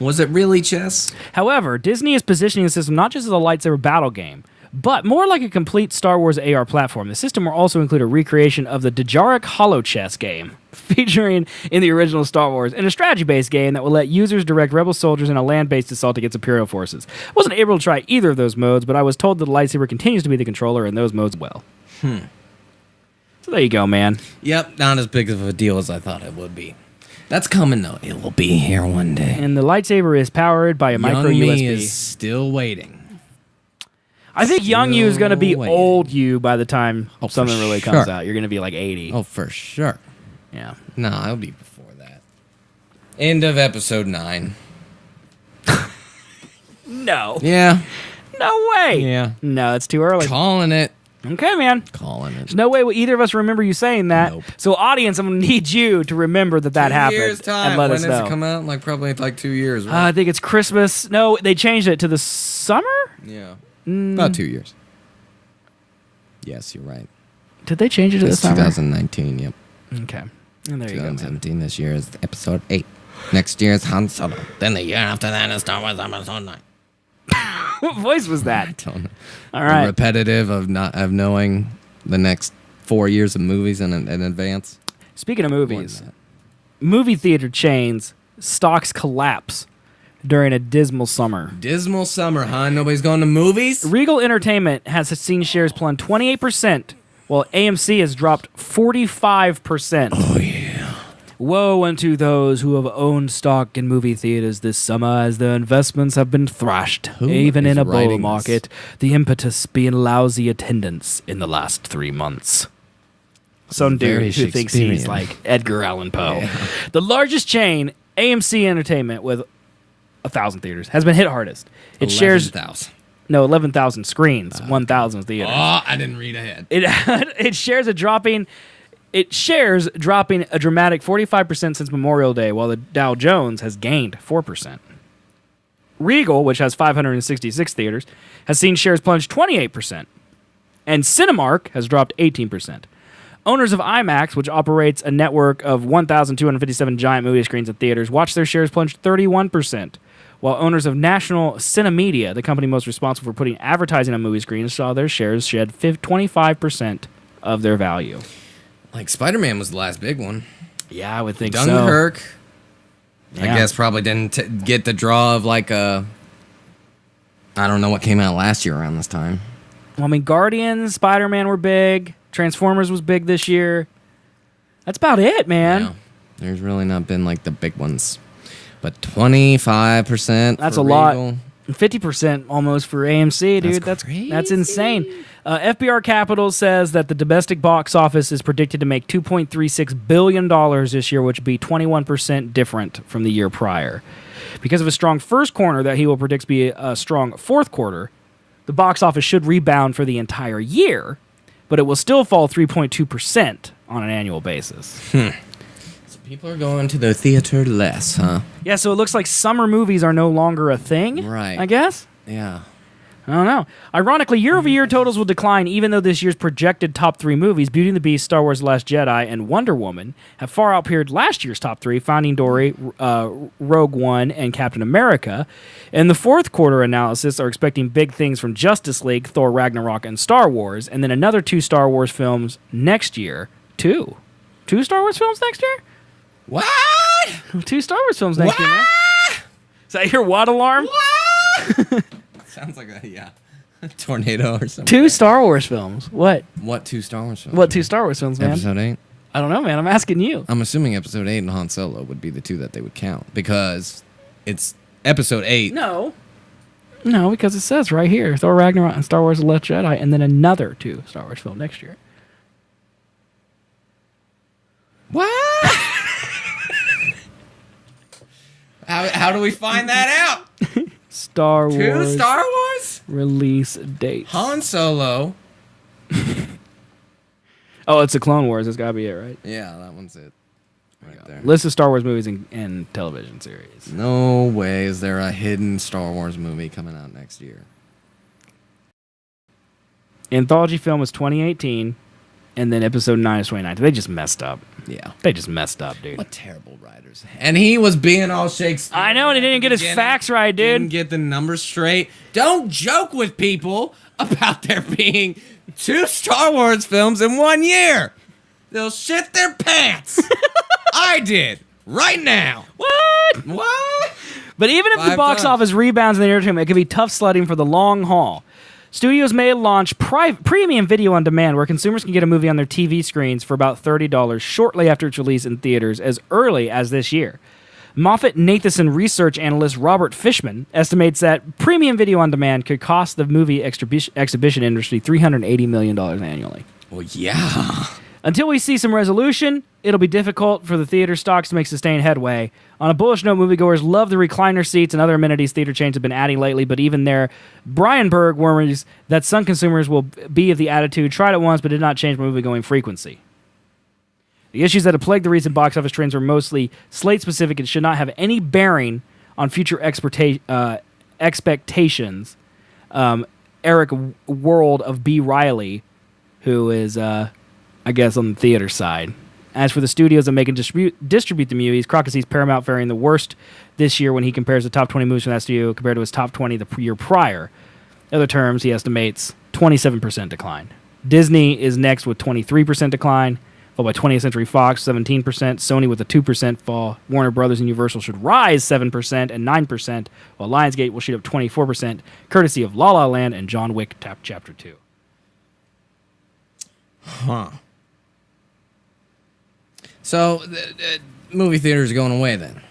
Was it really chess? However, Disney is positioning the system not just as a lightsaber battle game, but more like a complete Star Wars AR platform. The system will also include a recreation of the Dejaric Holo Chess game, featuring in the original Star Wars, and a strategy-based game that will let users direct rebel soldiers in a land-based assault against Imperial forces. I wasn't able to try either of those modes, but I was told that the lightsaber continues to be the controller in those modes well. So there you go, man. Yep, not as big of a deal as I thought it would be. That's coming, though. It will be here one day. And the lightsaber is powered by a micro Young USB. me is still waiting. I think young you is going to be waiting. old you by the time something really comes sure. out. You're going to be like 80. Oh, for sure. Yeah. No, I'll be before that. End of episode 9. No. Yeah. No way. Yeah. No, it's too early. Calling it. Okay, man. Calling it. There's no way either of us remember you saying that. Nope. So, audience, I'm going to need you to remember that happened. 2 years time. And let when us does know. it come out? Probably 2 years, right? I think it's Christmas. No, they changed it to the summer? Yeah. About 2 years. Yes, you're right. Did they change it to the It's summer? 2019, yep. Okay. And there you go, man. 2017, this year is episode 8. Next year is Han Solo. Then the year after that is Star Wars episode 9. What voice was that? I don't know. All right. Repetitive of knowing the next 4 years of movies in advance. Speaking of movies, movie theater chains stocks collapse during a dismal summer. Dismal summer, huh? Nobody's going to movies? Regal Entertainment has seen shares plunge 28%, while AMC has dropped 45%. Oh, yeah. Woe unto those who have owned stock in movie theaters this summer, as their investments have been thrashed, even in a bull market, the impetus being lousy attendance in the last 3 months. Some dude who thinks he's like Edgar Allan Poe. Yeah. The largest chain, AMC Entertainment, with 1,000 theaters, has been hit hardest. It 11,000 screens, 1,000 theaters. Oh, I didn't read ahead. It shares dropping a dramatic 45% since Memorial Day, while the Dow Jones has gained 4%. Regal, which has 566 theaters, has seen shares plunge 28%. And Cinemark has dropped 18%. Owners of IMAX, which operates a network of 1,257 giant movie screens at theaters, watched their shares plunge 31%, while owners of National Cinemedia, the company most responsible for putting advertising on movie screens, saw their shares shed 25% of their value. Like Spider-Man was the last big one. Yeah, I would think so. Dunkirk, Yeah. I guess, probably didn't get the draw of like a... I don't know what came out last year around this time. Well, I mean, Guardians, Spider-Man were big. Transformers was big this year. That's about it, man. Yeah. There's really not been like the big ones. But 25%. That's for a lot. Regal. 50% almost for AMC, dude. That's insane. FBR Capital says that the domestic box office is predicted to make $2.36 billion this year, which would be 21% different from the year prior. Because of a strong first quarter that he will predict to be a strong fourth quarter, the box office should rebound for the entire year, but it will still fall 3.2% on an annual basis. So people are going to the theater less, huh? Yeah, so it looks like summer movies are no longer a thing, Right. I guess? Yeah. I don't know. Ironically, year-over-year totals will decline, even though this year's projected top 3 movies, Beauty and the Beast, Star Wars: The Last Jedi, and Wonder Woman, have far outappeared last year's top 3, Finding Dory, Rogue One, and Captain America. In the fourth quarter analysis are expecting big things from Justice League, Thor: Ragnarok, and Star Wars, and then another 2 Star Wars films next year. 2 Star Wars films next year? What? 2 Star Wars films next year, man. Is that your what alarm? What? Sounds like a tornado or something. 2 Star Wars films. What? What 2 Star Wars films? What 2 Star Wars films, man? Episode 8? I don't know, man. I'm asking you. I'm assuming Episode 8 and Han Solo would be the 2 that they would count, because it's Episode 8. No, because it says right here, Thor: Ragnarok and Star Wars: The Last Jedi, and then another 2 Star Wars film next year. What? How do we find that out? Star Wars. 2 Star Wars? Release dates. Han Solo. Oh, it's the Clone Wars. That's got to be it, right? Yeah, that one's it. Right there. List of Star Wars movies and television series. No way is there a hidden Star Wars movie coming out next year. Anthology film was 2018, and then Episode 9 is 2019. They just messed up. Yeah. They just messed up, dude. What terrible writers. And he was being all Shakespeare. I know, and he didn't get his facts right, dude. Didn't get the numbers straight. Don't joke with people about there being 2 Star Wars films in 1 year. They'll shit their pants. I did. Right now. What? But even if the box office rebounds in the near term, it could be tough sledding for the long haul. Studios may launch premium video on demand, where consumers can get a movie on their TV screens for about $30 shortly after its release in theaters, as early as this year. Moffett-Nathanson research analyst Robert Fishman estimates that premium video on demand could cost the movie exhibition industry $380 million annually. Well, yeah. Until we see some resolution, it'll be difficult for the theater stocks to make sustained headway. On a bullish note, moviegoers love the recliner seats and other amenities theater chains have been adding lately, but even there, Brian Berg worries that some consumers will be of the attitude, tried it once but did not change my movie-going frequency. The issues that have plagued the recent box office trends are mostly slate-specific and should not have any bearing on future expectations. Eric World of B. Riley, who is... I guess on the theater side. As for the studios that make and distribute the movies, Crockett sees Paramount faring the worst this year when he compares the top 20 movies from that studio compared to his top 20 the year prior. In other terms, he estimates 27% decline. Disney is next with 23% decline, followed by 20th Century Fox, 17%, Sony with a 2% fall, Warner Brothers and Universal should rise 7% and 9%, while Lionsgate will shoot up 24%, courtesy of La La Land and John Wick Chapter 2. Huh. So, movie theaters are going away then.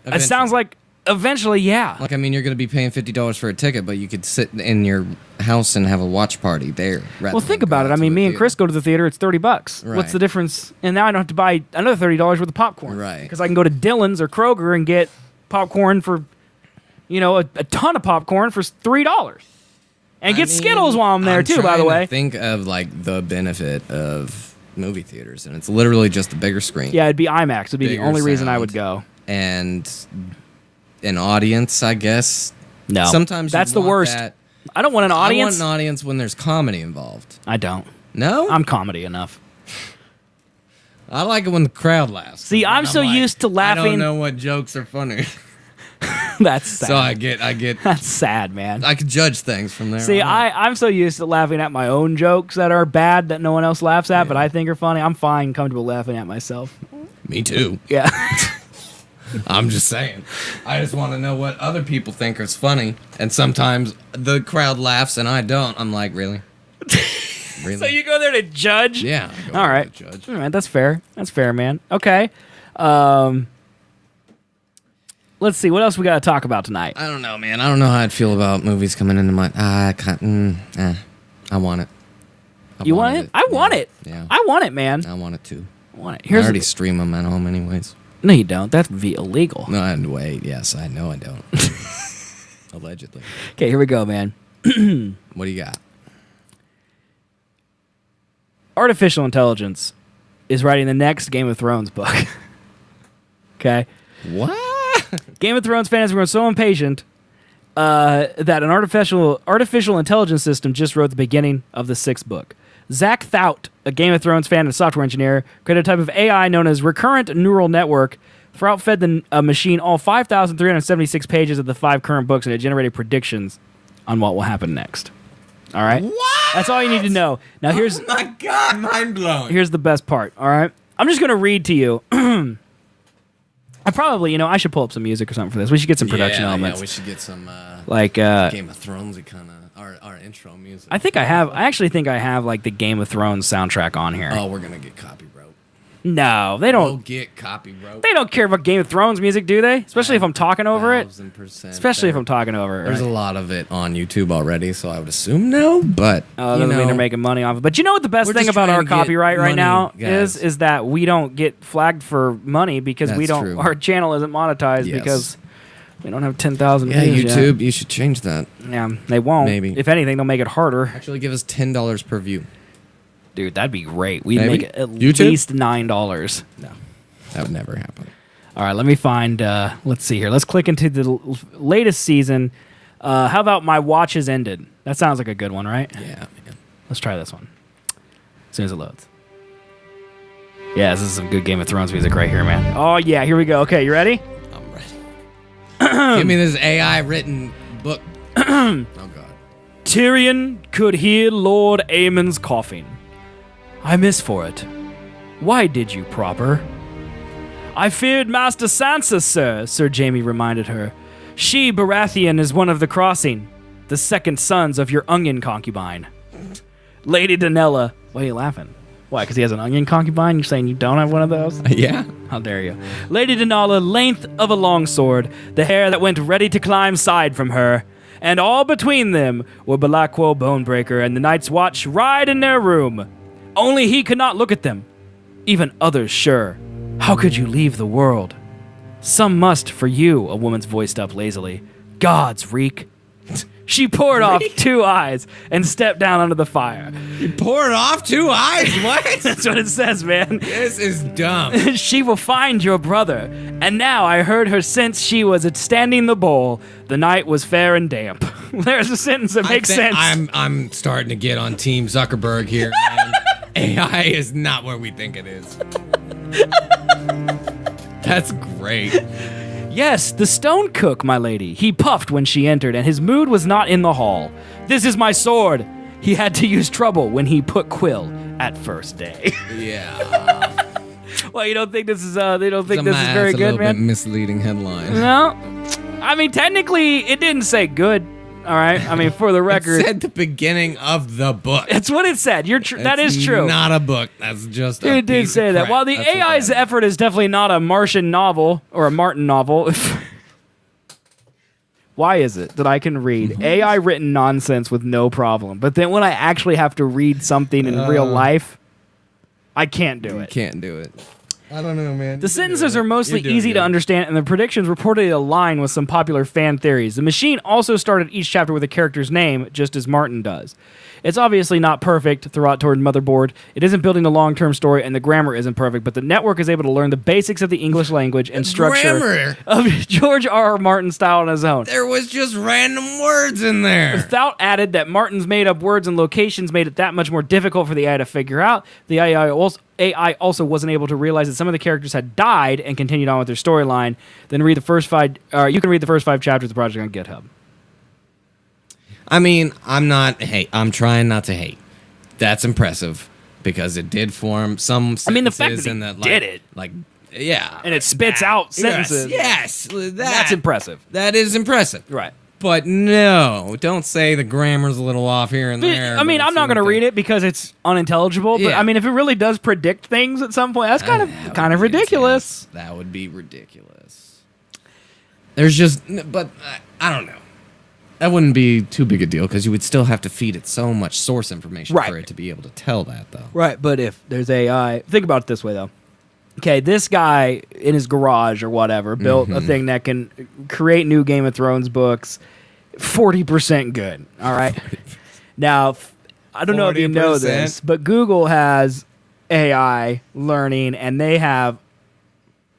It sounds like eventually, yeah. Like, I mean, you're going to be paying $50 for a ticket, but you could sit in your house and have a watch party there. Well, think about it. I mean, me and Chris go to the theater. It's $30. Right. What's the difference? And now I don't have to buy another $30 worth of popcorn. Right. Because I can go to Dillon's or Kroger and get popcorn for, a ton of popcorn for $3. And get Skittles while I'm there, too, by the way. Think of, like, the benefit of movie theaters, and it's literally just a bigger screen. Yeah, it'd be IMAX. It'd be the Bigger only reason I sound. would go. And an audience, I guess. No. Sometimes that's you the want worst. that. I don't want an audience. I want an audience when there's comedy involved. I don't. No? I'm comedy enough. I like it when the crowd laughs. See, I'm so used to laughing. I don't know what jokes are funny. That's sad. So I get That's sad, man. I can judge things from there. See, on. I'm so used to laughing at my own jokes that are bad that no one else laughs at, but I think are funny. I'm fine comfortable laughing at myself. Me too. Yeah. I'm just saying. I just want to know what other people think is funny. And sometimes the crowd laughs and I don't. I'm like, really? Really? So you go there to judge? Yeah. I go All there right. to judge. All right, that's fair. That's fair, man. Okay. Let's see. What else we got to talk about tonight? I don't know, man. I don't know how I'd feel about movies coming into my... I want it. You want it? I want it. Yeah. I want it, man. I want it too. I want it. I already stream them at home anyways. No, you don't. That'd be illegal. No, and wait. Yes, I know I don't. Allegedly. Okay, here we go, man. What do you got? Artificial intelligence is writing the next Game of Thrones book. Okay? What? Game of Thrones fans were so impatient that an artificial intelligence system just wrote the beginning of the 6th book. Zach Thout, a Game of Thrones fan and software engineer, created a type of AI known as recurrent neural network. Fed the machine all 5,376 pages of the 5 current books, and it generated predictions on what will happen next. All right? What? That's all you need to know. Now, here's... Oh my God, mind blown. Here's the best part, all right? I'm just going to read to you... I probably, I should pull up some music or something for this. We should get some production elements. Yeah, we should get some like Game of Thrones kind of our intro music. I actually think I have like the Game of Thrones soundtrack on here. Oh, we're gonna get copyright. No, they don't. We'll get copyright. They don't care about Game of Thrones music, do they? Especially if I'm talking over it. 1,000%. Especially if I'm talking over it. There's right? a lot of it on YouTube already, so I would assume no. But doesn't mean they're making money off it. But you know what the best thing about our copyright right now is that we don't get flagged for money because That's true. Our channel isn't monetized because we don't have 10,000 views YouTube, yet. you should change that. Yeah, they won't. Maybe. If anything, they'll make it harder. Actually, give us $10 per view. Dude, that'd be great. We'd Maybe. make it at YouTube? least $9. No, that would never happen. All right, let me find. Let's see here. Let's click into the latest season. How about My Watch Has Ended? That sounds like a good one, right? Yeah. Let's try this one. As soon as it loads. Yeah, this is some good Game of Thrones music right here, man. Oh, yeah, here we go. Okay, you ready? I'm ready. Give me this AI written book. Oh, God. Tyrion could hear Lord Aemon's coughing. I miss for it. Why did you, proper? I feared Master Sansa, Sir Jaime reminded her. She, Baratheon, is one of the crossing, the second sons of your onion concubine. Lady Danella. Why are you laughing? Why, because he has an onion concubine? You're saying you don't have one of those? Yeah. How dare you? Lady Danella, length of a longsword, the hair that went ready to climb side from her, and all between them were Belacqua Bonebreaker and the Night's Watch ride in their room. Only he could not look at them. Even others, sure. How could you leave the world? Some must for you, a woman's voiced up lazily. Gods, Reek. She poured off 2 eyes and stepped down under the fire. You poured off 2 eyes? What? That's what it says, man. This is dumb. She will find your brother. And now I heard her since she was at standing the bowl. The night was fair and damp. There's a sentence that makes sense. I'm starting to get on Team Zuckerberg here, man. AI is not where we think it is. That's great. Yes, the stone cook, my lady. He puffed when she entered, and his mood was not in the hall. This is my sword. He had to use trouble when he put Quill at first day. Yeah. Well, you don't think this is? They don't think this is very good, man. Bit misleading headline. No, I mean technically it didn't say good. All right. I mean, for the record, It said the beginning of the book. that's what it said. That is true. Not a book. That's just a It did piece say of that. crap. While the That's what AI's that is. effort is definitely not a Martian novel or a Martin novel. Why is it that I can read AI written nonsense with no problem, but then when I actually have to read something in real life, I can't do it? Can't do it. I don't know, man. The sentences are mostly easy to understand, and the predictions reportedly align with some popular fan theories. The machine also started each chapter with a character's name, just as Martin does. It's obviously not perfect throughout toward Motherboard. It isn't building a long-term story, and the grammar isn't perfect, but the network is able to learn the basics of the English language and structure Grammar. of George R.R. Martin style on his own. There was just random words in there. Stout added that Martin's made-up words and locations made it that much more difficult for the AI to figure out. The AI also wasn't able to realize that some of the characters had died and continued on with their storyline. Then read the first five. You can read the first 5 chapters of the project on GitHub. I mean, I'm trying not to hate. That's impressive because it did form some sentences. I mean, the fact that in he that, did it. Yeah. And it spits out sentences. Yes. That's impressive. That is impressive. Right. But no, don't say the grammar's a little off here and there. I mean, I'm not going to read it because it's unintelligible. But Yeah. I mean, if it really does predict things at some point, that's kind of ridiculous. That would be ridiculous. There's just, but I don't know. That wouldn't be too big a deal because you would still have to feed it so much source information Right. for it to be able to tell that, though. Right, but if there's AI, think about it this way, though. Okay, this guy in his garage or whatever built a thing that can create new Game of Thrones books 40% good, all right? Now, I don't know if you know 40%? this, but Google has AI learning, and they have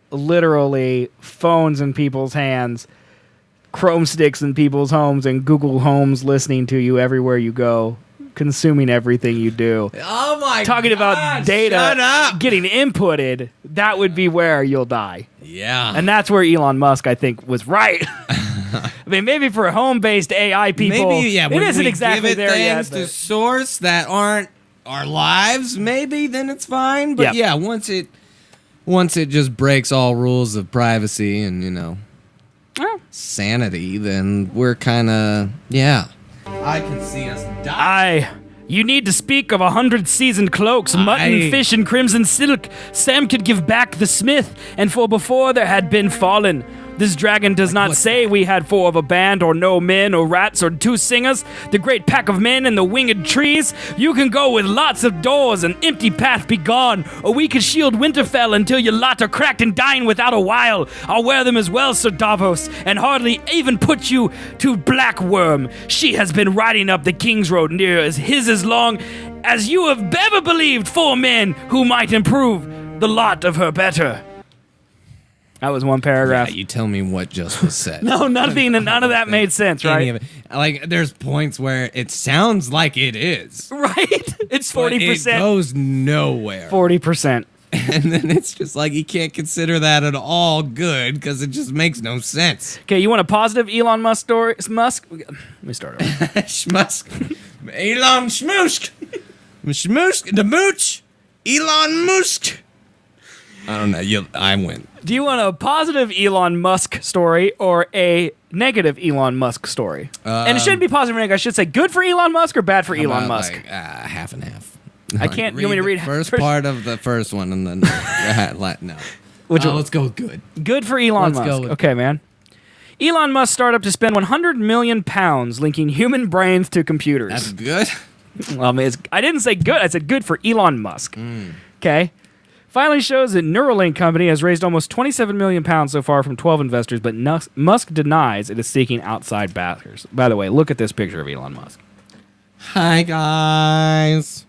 literally phones in people's hands, Chrome sticks in people's homes, and Google Homes listening to you everywhere you go, consuming everything you do. Oh my Talking about God, data shut up. getting inputted, that would be where you'll die. Yeah. And that's where Elon Musk, I think, was right. I mean, maybe for home-based AI people, maybe, yeah, it when isn't we exactly give it there yet. things to source that aren't our lives, maybe then it's fine. But Yeah. once it just breaks all rules of privacy and sanity, then we're kind of I can see us die. You need to speak of 100 seasoned cloaks, mutton, fish, and crimson silk. Sam could give back the smith, and for before there had been fallen. This dragon does not say we had 4 of a band, or no men, or rats, or 2 singers. The great pack of men and the winged trees. You can go with lots of doors, and empty path be gone. Or we could shield Winterfell until your lot are cracked and dying without a while. I'll wear them as well, Sir Davos, and hardly even put you to Black Worm. She has been riding up the King's Road near as long as you have ever believed 4 men who might improve the lot of her better. That was one paragraph. Yeah, you tell me what just was said. No, nothing, and none of that made sense, Any right? of it. Like, there's points where it sounds like it is. Right? It's But 40%. it goes nowhere. 40%. And then it's just like you can't consider that at all good because it just makes no sense. Okay, you want a positive Elon Musk story? Let me start over. Schmusk. Elon Schmusk. Schmusk. The mooch. Elon Musk. I don't know. I win. Do you want a positive Elon Musk story or a negative Elon Musk story? And it shouldn't be positive or negative. I should say good for Elon Musk or bad for How Elon about, Musk. like, half and half. I can't. You want me to read the first first? part of the first one and then no. Which one? Let's go with good. Good for Elon Let's go Musk. with- Okay, man. Elon Musk startup to spend 100 million pounds linking human brains to computers. That's good. Well, I mean, I didn't say good. I said good for Elon Musk. Mm. Okay. Filing shows that Neuralink company has raised almost 27 million pounds so far from 12 investors, but Musk denies it is seeking outside backers. By the way, look at this picture of Elon Musk. Hi guys.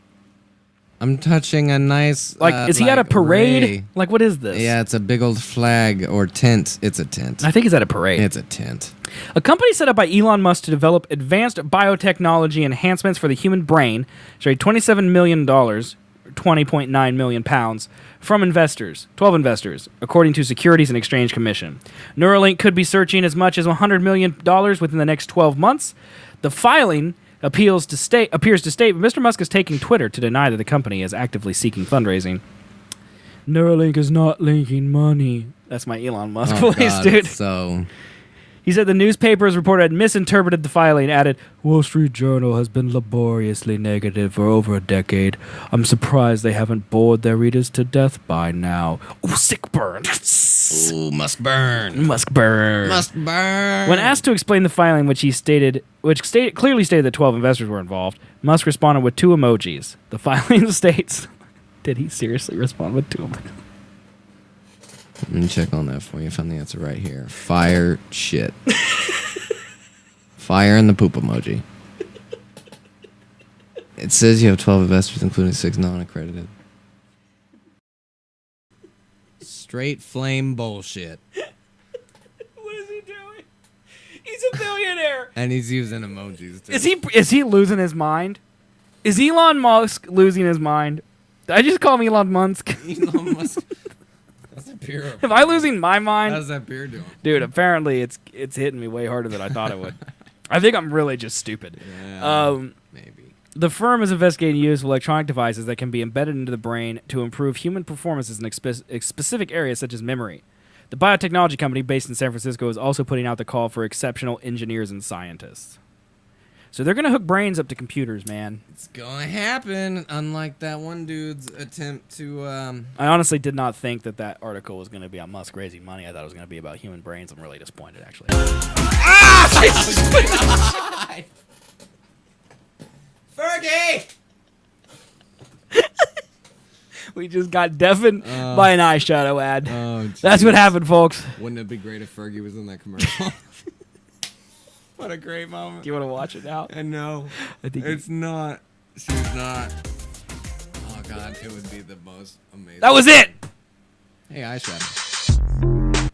I'm touching a nice Is he at a parade? ray. Like, what is this? Yeah, it's a big old flag or tent. It's a tent. I think he's at a parade. It's a tent. A company set up by Elon Musk to develop advanced biotechnology enhancements for the human brain raised $27 million, 20.9 million pounds, from investors, 12 investors, according to Securities and Exchange Commission. Neuralink could be searching as much as $100 million within the next 12 months. The filing appears to state Mr. Musk is taking Twitter to deny that the company is actively seeking fundraising. Neuralink is not linking money. That's my Elon Musk voice, God, dude. So He said the newspapers reporter had misinterpreted the filing and added, Wall Street Journal has been laboriously negative for over a decade. I'm surprised they haven't bored their readers to death by now. Ooh, sick burn. Ooh, must burn. Must burn. Must burn. When asked to explain the filing, which clearly stated that 12 investors were involved, Musk responded with 2 emojis. The filing states, did he seriously respond with 2 emojis? Let me check on that for you. I found the answer right here. Fire shit. Fire and the poop emoji. It says you have 12 investors, including 6 non-accredited. Straight flame bullshit. What is he doing? He's a billionaire. And he's using emojis too. Is he losing his mind? Is Elon Musk losing his mind? Did I just call him Elon Musk? Elon Musk. How's that beer? Am I losing my mind? How's that beer doing? Dude, apparently it's hitting me way harder than I thought it would. I think I'm really just stupid. Yeah, maybe. The firm is investigating use of electronic devices that can be embedded into the brain to improve human performances in specific areas such as memory. The biotechnology company based in San Francisco is also putting out the call for exceptional engineers and scientists. So they're going to hook brains up to computers, man. It's going to happen, unlike that one dude's attempt to... I honestly did not think that article was going to be on Musk raising money. I thought it was going to be about human brains. I'm really disappointed, actually. Fergie! We just got deafened by an eyeshadow ad. Oh, that's what happened, folks. Wouldn't it be great if Fergie was in that commercial? What a great moment. Do you want to watch it now? I know. I think it's not. She's not. Oh, God. It would be the most amazing. That was it! Hey, eyeshadow.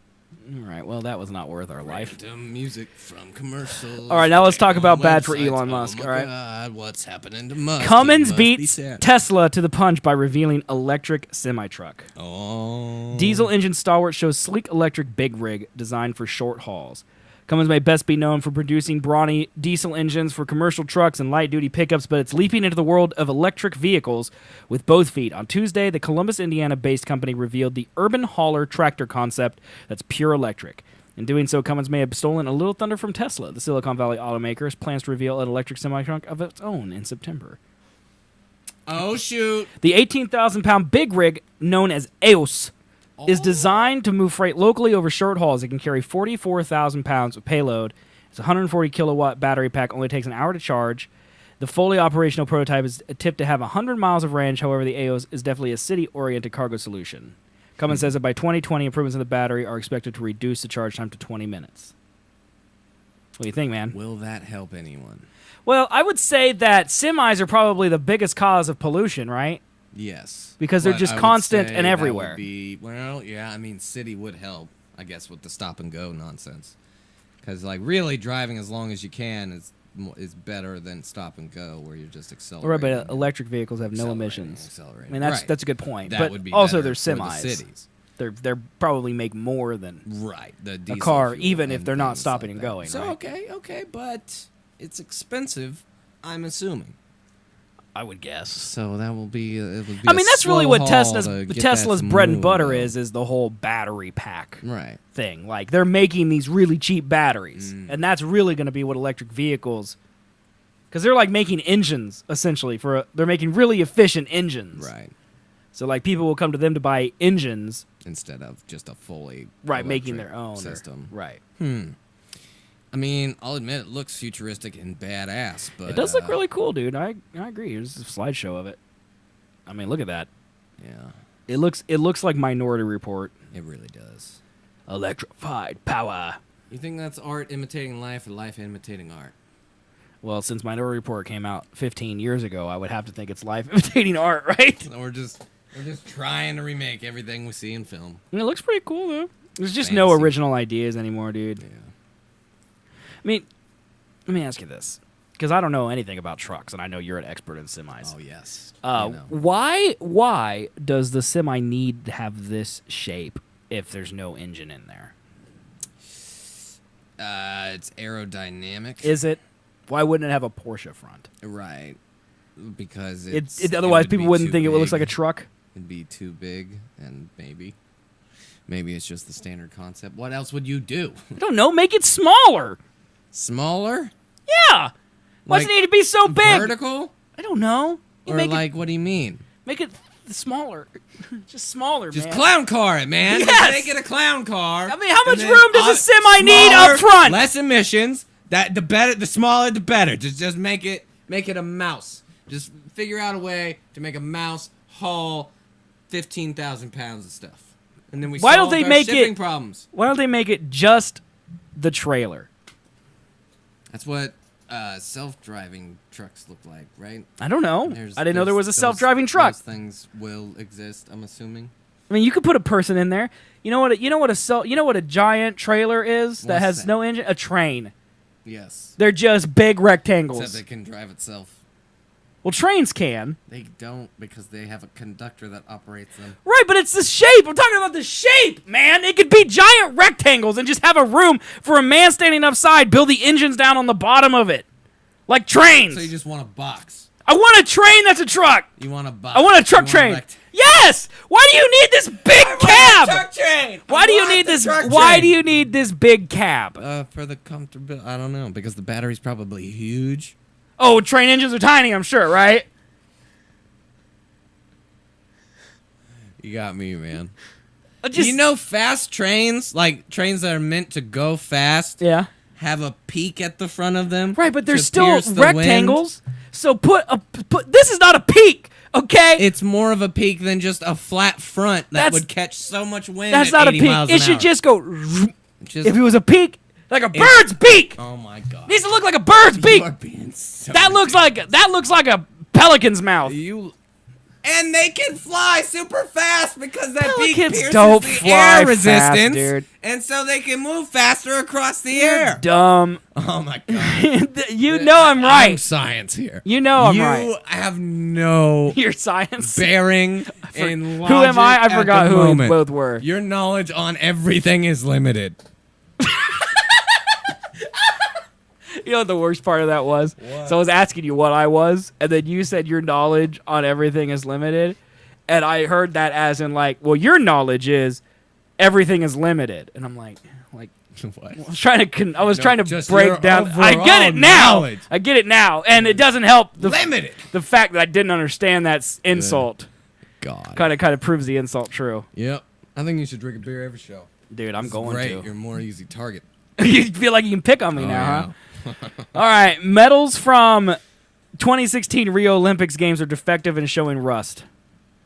All right, well, that was not worth our life. Random music from commercials. All right, now let's talk about bad for Elon Musk, all right? God, what's happening to Musk? Cummins beats Tesla to the punch by revealing electric semi-truck. Oh. Diesel engine stalwart shows sleek electric big rig designed for short hauls. Cummins may best be known for producing brawny diesel engines for commercial trucks and light-duty pickups, but it's leaping into the world of electric vehicles with both feet. On Tuesday, the Columbus, Indiana-based company revealed the urban hauler tractor concept that's pure electric. In doing so, Cummins may have stolen a little thunder from Tesla. The Silicon Valley automaker plans to reveal an electric semi-truck of its own in September. Oh, shoot. The 18,000-pound big rig, known as EOS, is designed to move freight locally over short hauls. It can carry 44,000 pounds of payload. It's a 140 kilowatt battery pack, only takes an hour to charge. The fully operational prototype is tipped to have 100 miles of range. However, the EOS is definitely a city-oriented cargo solution. Cummins says that by 2020, improvements in the battery are expected to reduce the charge time to 20 minutes. What do you think, man? Will that help anyone? Well, I would say that semis are probably the biggest cause of pollution, right? Yes. Because they're just constant and everywhere. I mean, city would help, I guess, with the stop and go nonsense. Because, like, really driving as long as you can is better than stop and go, where you're just accelerating. Right, but electric vehicles have no emissions. I mean, that's a good point. That but would be also, better they're semis. for the cities. They're probably make more than the a car, even if they're not stopping and going. So right? okay, but it's expensive, I'm assuming. I would guess. So that will be. I mean, that's really what Tesla's bread and butter is the whole battery pack thing. Like, they're making these really cheap batteries, and that's really going to be what electric vehicles. Because they're like making engines essentially they're making really efficient engines. Right. So like people will come to them to buy engines instead of just a fully making their own system. Right. I mean, I'll admit it looks futuristic and badass, but it does look really cool, dude. I agree. Here's a slideshow of it. I mean, look at that. Yeah. It looks like Minority Report. It really does. Electrified power. You think that's art imitating life or life imitating art? Well, since Minority Report came out 15 years ago, I would have to think it's life imitating art, right? So we're just trying to remake everything we see in film. And it looks pretty cool, though. There's just no original ideas anymore, dude. Yeah. I mean, let me ask you this, because I don't know anything about trucks, and I know you're an expert in semis. Oh, yes. Why does the semi need to have this shape if there's no engine in there? It's aerodynamic. Is it? Why wouldn't it have a Porsche front? Right. Because otherwise people wouldn't think it looks like a truck. It'd be too big, and maybe. Maybe it's just the standard concept. What else would you do? I don't know. Make it smaller. Smaller? Yeah. Why does it need to be so big? Vertical? I don't know. Or like, what do you mean? Make it smaller. Just smaller, Just man. clown car it, man. Yes. Just make it a clown car. I mean, how much room does a semi need smaller, up front? Less emissions. That the better, the smaller, the better. Just make it a mouse. Just figure out a way to make a mouse haul 15,000 pounds of stuff, and then we Why don't solve they our make shipping it? problems. Why don't they make it just the trailer? That's what self-driving trucks look like, right? I don't know. I didn't know there was a self-driving truck. Those things will exist, I'm assuming. I mean, you could put a person in there. You know what a giant trailer is that What's has that? no engine? A train. Yes. They're just big rectangles. Except it can drive itself. Well, trains can. They don't because they have a conductor that operates them. Right, but it's the shape. I'm talking about the shape, man. It could be giant rectangles and just have a room for a man standing upside, build the engines down on the bottom of it. Like trains. So you just want a box. I want a train that's a truck. You want a box. I want a truck train. Yes! Why do you need this big cab? Truck train. Why do you need this? Why do you need this big cab? For the comfortability. I don't know, because the battery's probably huge. Oh, train engines are tiny, I'm sure, right? You got me, man. Just, You know, fast trains, like trains that are meant to go fast, yeah. have a peak at the front of them. Right, but they're to still pierce the rectangles. So put this is not a peak, okay? It's more of a peak than just a flat front that That's- would catch so much wind. That's at not a 80 peak. miles It an should hour. just go. Just- If it was a peak, like a bird's beak. Oh my god. Needs to look like a bird's beak. You are being so That looks like a pelican's mouth. And they can fly super fast because that beak Pelicans pierces don't the fly air fast, resistance, dude. and so they can move faster across the air. Dumb. Oh my god! You know I'm right. I'm science here. You know I'm you right. have no Your science. bearing in logic. Who am I? I at forgot the who we moment. both were. Your knowledge on everything is limited. You know what the worst part of that was? What? So I was asking you what I was, and then you said your knowledge on everything is limited. And I heard that as in like, well, your knowledge is everything is limited. And I'm like What? I was trying to just break your down. I get overall it now. knowledge. I get it now. And it doesn't help Limited. the fact that I didn't understand that insult. God. Kind of proves the insult true. Yep. I think you should drink a beer every show. Dude, I'm going Great. to. You're a more easy target. You feel like you can pick on me now, yeah. huh? All right, medals from 2016 Rio Olympics games are defective and showing rust.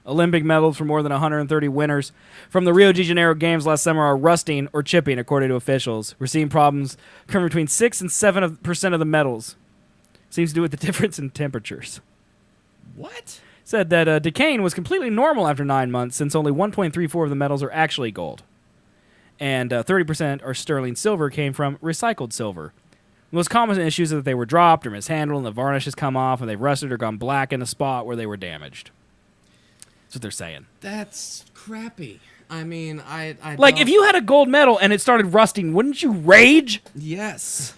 Olympic medals for more than 130 winners from the Rio de Janeiro games last summer are rusting or chipping, according to officials. We're seeing problems occurring between 6 and 7% of the medals. Seems to do with the difference in temperatures. What? Said that decaying was completely normal after 9 months, since only 1.34 of the medals are actually gold. And 30% are sterling silver came from recycled silver. The most common issues are that they were dropped or mishandled and the varnish has come off and they've rusted or gone black in the spot where they were damaged. That's what they're saying. That's crappy. I mean, I Like, don't- if you had a gold medal and it started rusting, wouldn't you rage? Yes.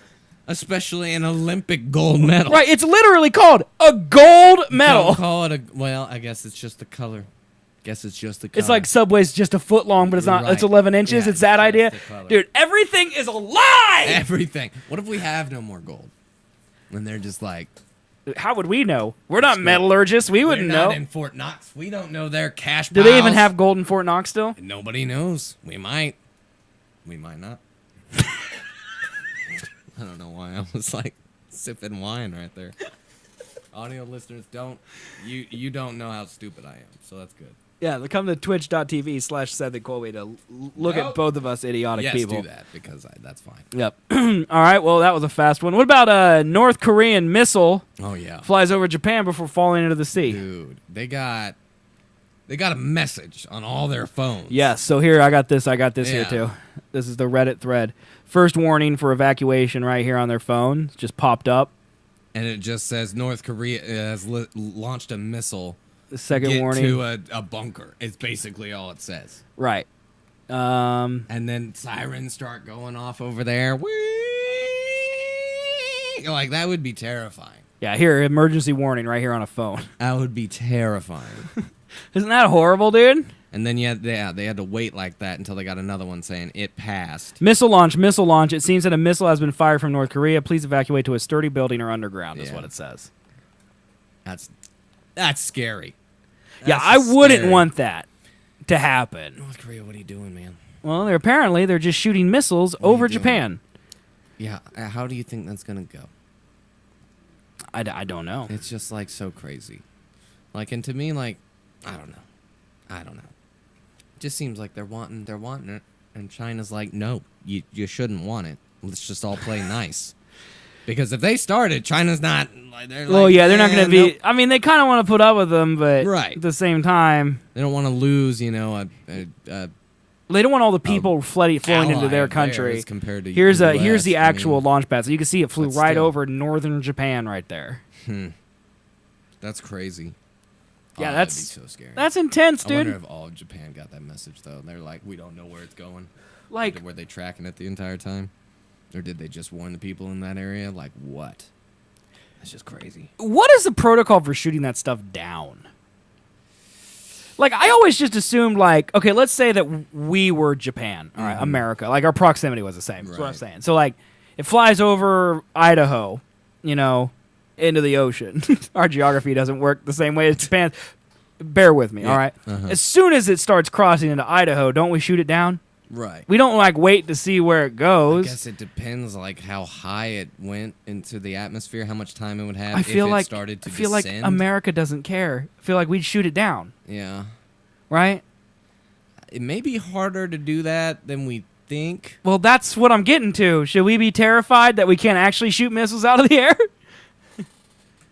Especially an Olympic gold medal. Right, it's literally called a gold medal. Don't call it a... Well, I guess it's just the color. It's like Subway's just a foot long, but it's not. Right. It's 11 inches. Yeah, it's that it's idea. the color. Dude, everything is a lie! Everything. What if we have no more gold? And they're just like... How would we know? We're not metallurgists. We wouldn't We're not know. in Fort Knox. We don't know their cash Do they even piles. have gold in Fort Knox still? Nobody knows. We might. We might not. I don't know why I was like sipping wine right there. Audio listeners, you don't know how stupid I am, so that's good. Yeah, come to twitch.tv/Seth and Colby to look at both of us idiotic Yes, people. do that because that's fine. Yep. All right, well, that was a fast one. What about a North Korean missile Oh yeah, flies over Japan before falling into the sea? dude, they got a message on all their phones. Yes, so here, I got this here Yeah. too. This is the Reddit thread. First warning for evacuation right here on their phone. Just popped up. And it just says North Korea has launched a missile. The second Get warning. to a bunker. It's basically all it says. Right. And then sirens start going off over there. Whee! Like, that would be terrifying. Yeah, here, emergency warning right here on a phone. That would be terrifying. Isn't that horrible, dude? And then they had to wait like that until they got another one saying it passed. Missile launch. It seems that a missile has been fired from North Korea. Please evacuate to a sturdy building or underground, is what it says. That's scary. Yeah, I wouldn't want that to happen. North Korea, what are you doing, man? Well, they're just shooting missiles over Japan. Yeah, how do you think that's going to go? I don't know. It's just, like, so crazy. Like, and to me, like, I don't know. It just seems like they're wanting it, and China's like, no, you shouldn't want it. Let's just all play nice. Because if they started, China's not. They're not going to be. Nope. I mean, they kind of want to put up with them, but right. At the same time, they don't want to lose. They don't want all the people flowing into their country. Compared to here's US, the actual launch pad, so you can see it flew right still. over northern Japan right there. That's crazy. Yeah, that'd be so scary. That's intense, dude. I wonder if all of Japan got that message though. They're like, we don't know where it's going. Like, were they tracking it the entire time, or did they just warn the people in that area? Like, what? That's just crazy. What is the protocol for shooting that stuff down? Like, I always just assumed, like, okay, let's say that we were Japan, all right, America. Like, our proximity was the same. That's what I'm saying. So, like, it flies over Idaho, into the ocean. Our geography doesn't work the same way as Japan. Bear with me, all right? As soon as it starts crossing into Idaho, don't we shoot it down? Right. We don't, like, wait to see where it goes. I guess it depends, like, how high it went into the atmosphere, how much time it would have I feel if like, it started to I feel descend. like America doesn't care. I feel like we'd shoot it down. Yeah. Right? It may be harder to do that than we think. Well, that's what I'm getting to. Should we be terrified that we can't actually shoot missiles out of the air?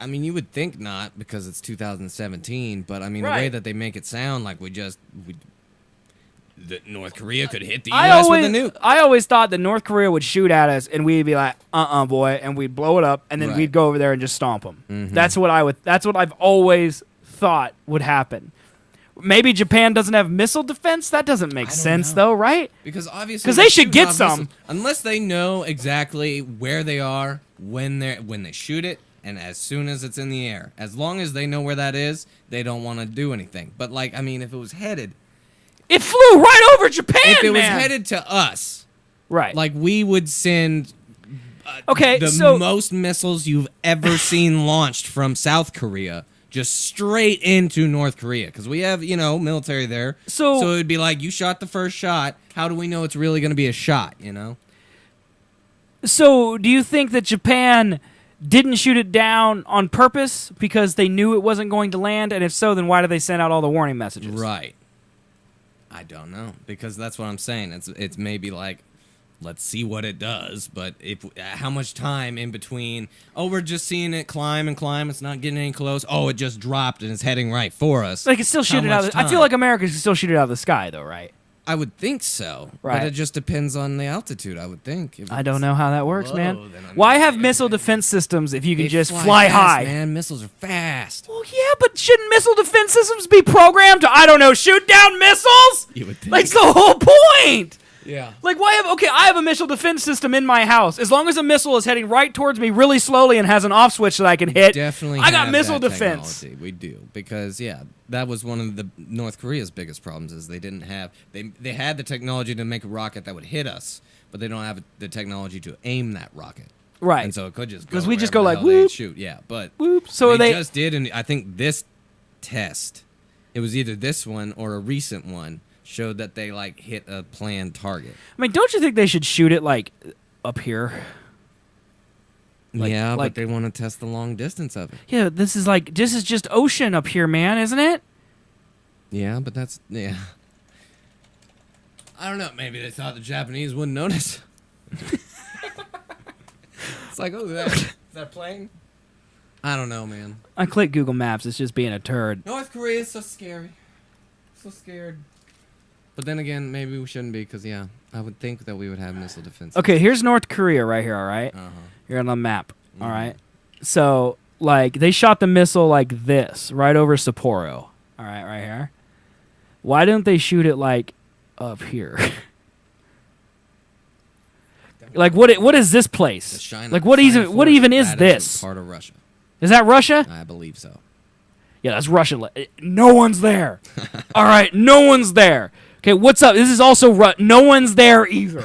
I mean, you would think not because it's 2017, but I mean, the way that they make it sound like that North Korea could hit the U.S. with a nuke. I always thought that North Korea would shoot at us, and we'd be like, boy, and we'd blow it up, and then we'd go over there and just stomp them. Mm-hmm. That's what I've always thought would happen. Maybe Japan doesn't have missile defense. That doesn't make sense, though, right? Because obviously, they should get some, unless they know exactly where they are when they shoot it, and as soon as it's in the air. As long as they know where that is, they don't want to do anything. But like, I mean, if it was headed. It flew right over Japan, If it was headed to us, right? Like we would send most missiles you've ever seen launched from South Korea just straight into North Korea because we have military there. So it would be like you shot the first shot. How do we know it's really going to be a shot? So do you think that Japan didn't shoot it down on purpose because they knew it wasn't going to land? And if so, then why did they send out all the warning messages? Right. I don't know, because that's what I'm saying. It's maybe like, let's see what it does, but how much time in between? Oh, we're just seeing it climb and climb. It's not getting any close. Oh, it just dropped and it's heading right for us. They can still shoot it out. I feel like America can still shoot it out of the sky, though, right? I would think so, right? But it just depends on the altitude. I would think. I don't know how that works, man. Why have missile defense systems if you can just fly high? Man, missiles are fast. Well, yeah, but shouldn't missile defense systems be programmed to, shoot down missiles? You would think. Like, the whole point. Yeah. Like, I have a missile defense system in my house. As long as a missile is heading right towards me really slowly and has an off switch that I can hit, definitely I got have missile that defense. Technology. We do, because that was one of the North Korea's biggest problems is they didn't have they had the technology to make a rocket that would hit us, but they don't have the technology to aim that rocket. Right. And so it could just go because we just go wherever like the hell whoop, they'd shoot. Yeah, but whoop. So they just did, and I think this test, it was either this one or a recent one, showed that they like hit a planned target. I mean, don't you think they should shoot it like up here? But they want to test the long distance of it. Yeah, this is just ocean up here, man, isn't it? Yeah, but that's I don't know. Maybe they thought the Japanese wouldn't notice. It's like, is that a plane? I don't know, man. I click Google Maps. It's just being a turd. North Korea is so scary. So scared. But then again, maybe we shouldn't be, because, I would think that we would have missile defense. Okay, here's North Korea right here, all right? Here on the map, all right? So, they shot the missile like this, right over Sapporo, all right, right here. Why don't they shoot it, up here? What is this place? What even is this? Part of Russia. Is that Russia? I believe so. Yeah, that's Russian. No one's there. All right, no one's there. Okay, what's up? This is also no one's there either.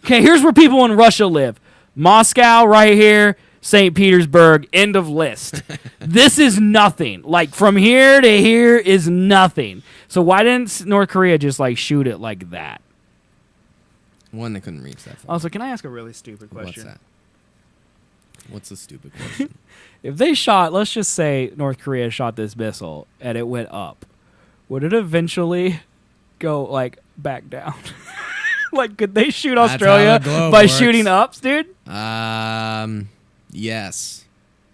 Okay, here's where people in Russia live. Moscow right here, St. Petersburg, end of list. This is nothing. Like, from here to here is nothing. So why didn't North Korea just, like, shoot it like that? One, they couldn't reach that far. Also, can I ask a really stupid question? What's that? What's a stupid question? If they shot, let's just say North Korea shot this missile and it went up, would it eventually go, like, back down? Like, could they shoot That's Australia how the globe by works. shooting ups, dude? Yes.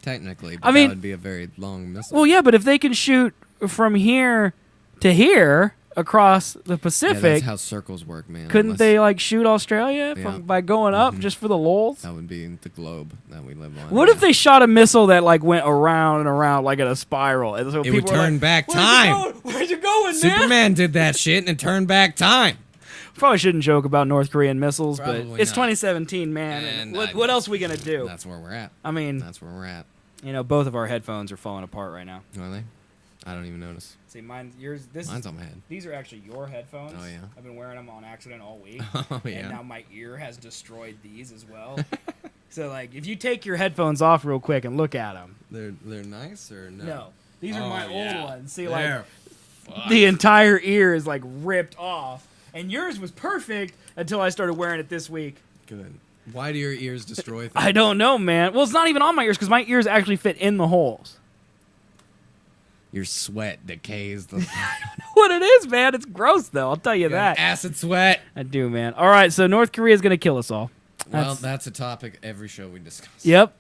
Technically, but I mean, that would be a very long missile. Well, yeah, but if they can shoot from here to here across the yeah, Pacific, that's how circles work, man. couldn't they, like, shoot Australia Yeah. by going up just for the lulz? That would be the globe that we live on. What if they shot a missile that, like, went around and around, like, in a spiral? And so It people would were turn like, back "Where's it time. going? Where's it going, man?" Superman did that shit and it turned back time. Probably shouldn't joke about North Korean missiles, but Probably it's not. 2017, man. And What else are we gonna do? That's where we're at. I mean, That's where we're at. both of our headphones are falling apart right now. Are they? I don't even notice. See, yours. Mine's on my head. These are actually your headphones. Oh, yeah. I've been wearing them on accident all week. Oh, yeah. And now my ear has destroyed these as well. So, like, if you take your headphones off real quick and look at them. They're nice or no? No, these are my old ones. See, They're like, the entire ear is, like, ripped off. And yours was perfect until I started wearing it this week. Good. Why do your ears destroy things? I don't know, man. Well, it's not even on my ears because my ears actually fit in the holes. Your sweat decays the What it is, man. It's gross, though. I'll tell you that. acid sweat. I do, man. All right, so North Korea is going to kill us all. Well, that's a topic every show we discuss. Yep.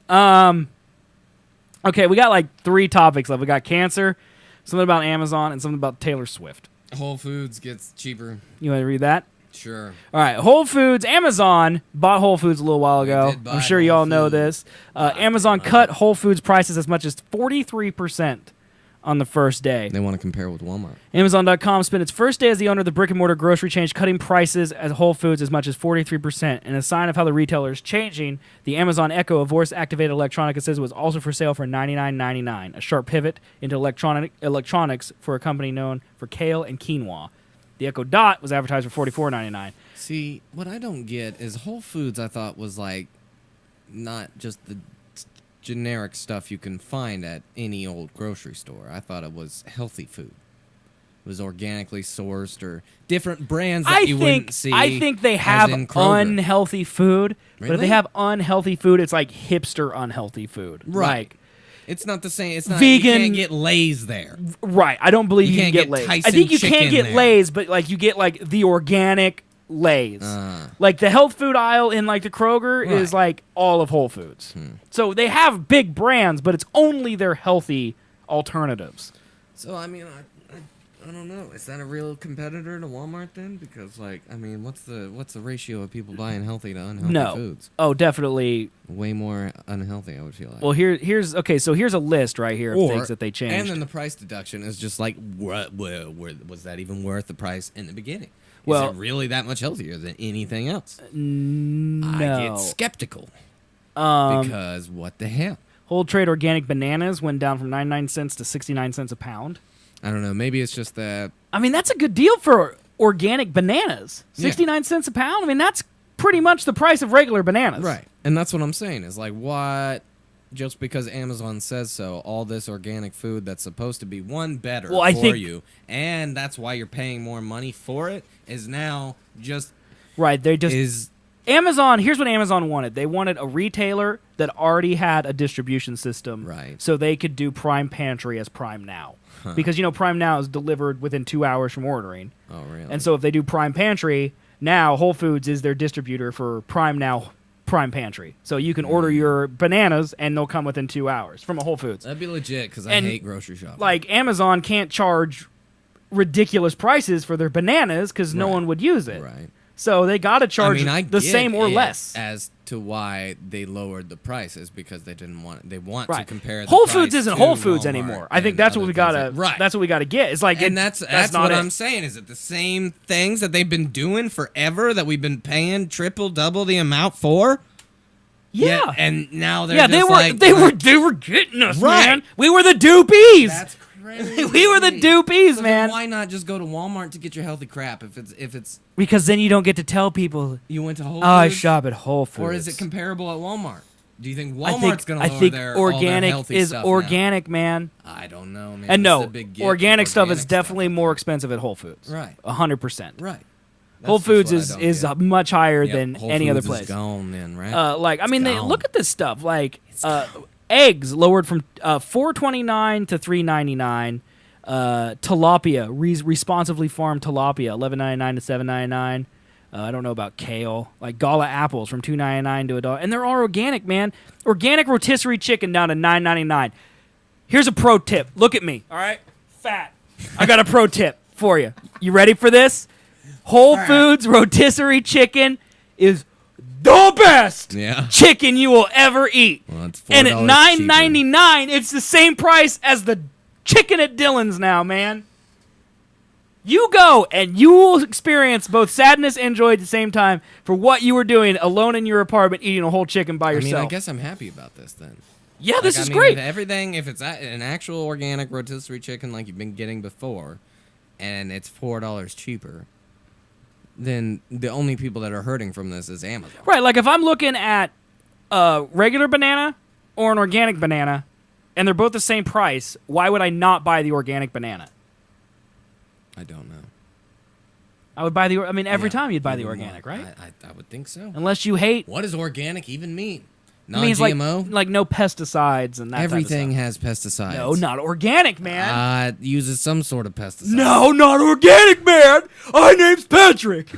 Okay, we got like 3 topics left. We got cancer, something about Amazon, and something about Taylor Swift. Whole Foods gets cheaper. You want to read that? Sure. All right, Whole Foods, Amazon bought Whole Foods a little while ago. did buy I'm sure Whole y'all know Foods. this. Amazon cut Whole Foods prices as much as 43% on the first day. They want to compare with Walmart. Amazon.com spent its first day as the owner of the brick-and-mortar grocery chain, cutting prices at Whole Foods as much as 43%. In a sign of how the retailer is changing, the Amazon Echo, a voice-activated electronic, it says, was also for sale for $99.99, a sharp pivot into electronics for a company known for kale and quinoa. The Echo Dot was advertised for $44.99. See, what I don't get is Whole Foods, I thought, was like not just the generic stuff you can find at any old grocery store. I thought it was healthy food. It was organically sourced or different brands that you wouldn't see. I think they as have in Kroger. unhealthy food, but if Really? they have unhealthy food, it's like hipster unhealthy food. Right. Like, It's not the same. It's not vegan- You can't get Lay's there. right. I don't believe You you can can't get get Lay's. I Tyson think you can chicken get there. Lay's, but like you get like the organic Lay's. Like the health food aisle in like the Kroger is Right. like all of Whole Foods. So they have big brands, but it's only their healthy alternatives. So I mean, I don't know. Is that a real competitor to Walmart then? Because like, I mean, what's the ratio of people buying healthy to unhealthy foods? Oh, definitely. Way more unhealthy, I would feel like. Well, here's a list right here of things that they changed. And then the price deduction is just like, was that even worth the price in the beginning? Well- Is it really that much healthier than anything else? no. I get skeptical. Because what the hell? Whole trade organic bananas went down from 99 cents to 69 cents a pound. I don't know. Maybe it's just that. I mean, that's a good deal for organic bananas. 69 cents a pound? I mean, that's pretty much the price of regular bananas. Right. And that's what I'm saying is like, what? Just because Amazon says so, all this organic food that's supposed to be better for you, and that's why you're paying more money for it, is now just Right. They just is Amazon, here's what Amazon wanted. They wanted a retailer that already had a distribution system. Right. So they could do Prime Pantry as Prime Now. Because, Prime Now is delivered within 2 hours from ordering. Oh, really? And so if they do Prime Pantry, now Whole Foods is their distributor for Prime Now Prime Pantry. So you can order your bananas and they'll come within 2 hours from a Whole Foods. That'd be legit because I And, hate grocery shopping. Like, Amazon can't charge ridiculous prices for their bananas because no one would use it. Right. So they got to charge I the get same or it less. as to why they lowered the prices because they didn't want. They want to Right. compare. The Whole price Foods isn't to Whole Foods Walmart anymore. I think and that's what other we things gotta. right. That's what we gotta get. It's like, And that's not what it. I'm saying. Is it the same things that they've been doing forever that we've been paying triple, double the amount for? Yeah. And now they're Yeah, just they were like, they were getting us, Right. man. We were the doopies. That's crazy. We were the doopies, man. Why not just go to Walmart to get your healthy crap if it's Because then you don't get to tell people, you went to Whole Foods? oh, I shop at Whole Foods. Or is it comparable at Walmart? Do you think I Walmart's think, going I to lower think their all their organic healthy is stuff organic, man. now? I don't know, man. And This is no, a big gift organic of stuff is organic definitely stuff. more expensive at Whole Foods. Right. 100%. Right. Whole That's Foods just what I is don't much higher get. than Whole any other Foods place. Is gone then, right? Look at this stuff. Like eggs lowered from $4.29 to $3.99. Tilapia, responsibly farmed tilapia, $11.99 to $7.99. I don't know about kale. Like Gala apples from $2.99 to $1, and they're all organic, man. Organic rotisserie chicken down to $9.99. Here's a pro tip. Look at me. All right, fat. I got a pro tip for you. You ready for this? Whole Foods rotisserie chicken is the best chicken you will ever eat. Well, it's and at $4 $9.99, it's the same price as the chicken at Dillon's now, man. You go and you will experience both sadness and joy at the same time for what you were doing alone in your apartment eating a whole chicken by yourself. I mean, I guess I'm happy about this then. Yeah, this is great. If it's an actual organic rotisserie chicken like you've been getting before, and it's $4 cheaper, then the only people that are hurting from this is Amazon. Right, like if I'm looking at a regular banana or an organic banana, and they're both the same price, why would I not buy the organic banana? I don't know. I would buy every time you'd buy the organic, right? I would think so. Unless you hate... What does organic even mean? It means Non-GMO? like no pesticides and that Everything type of has pesticides. No, not organic, man. It uses some sort of pesticide. No, not organic, man. My name's Patrick.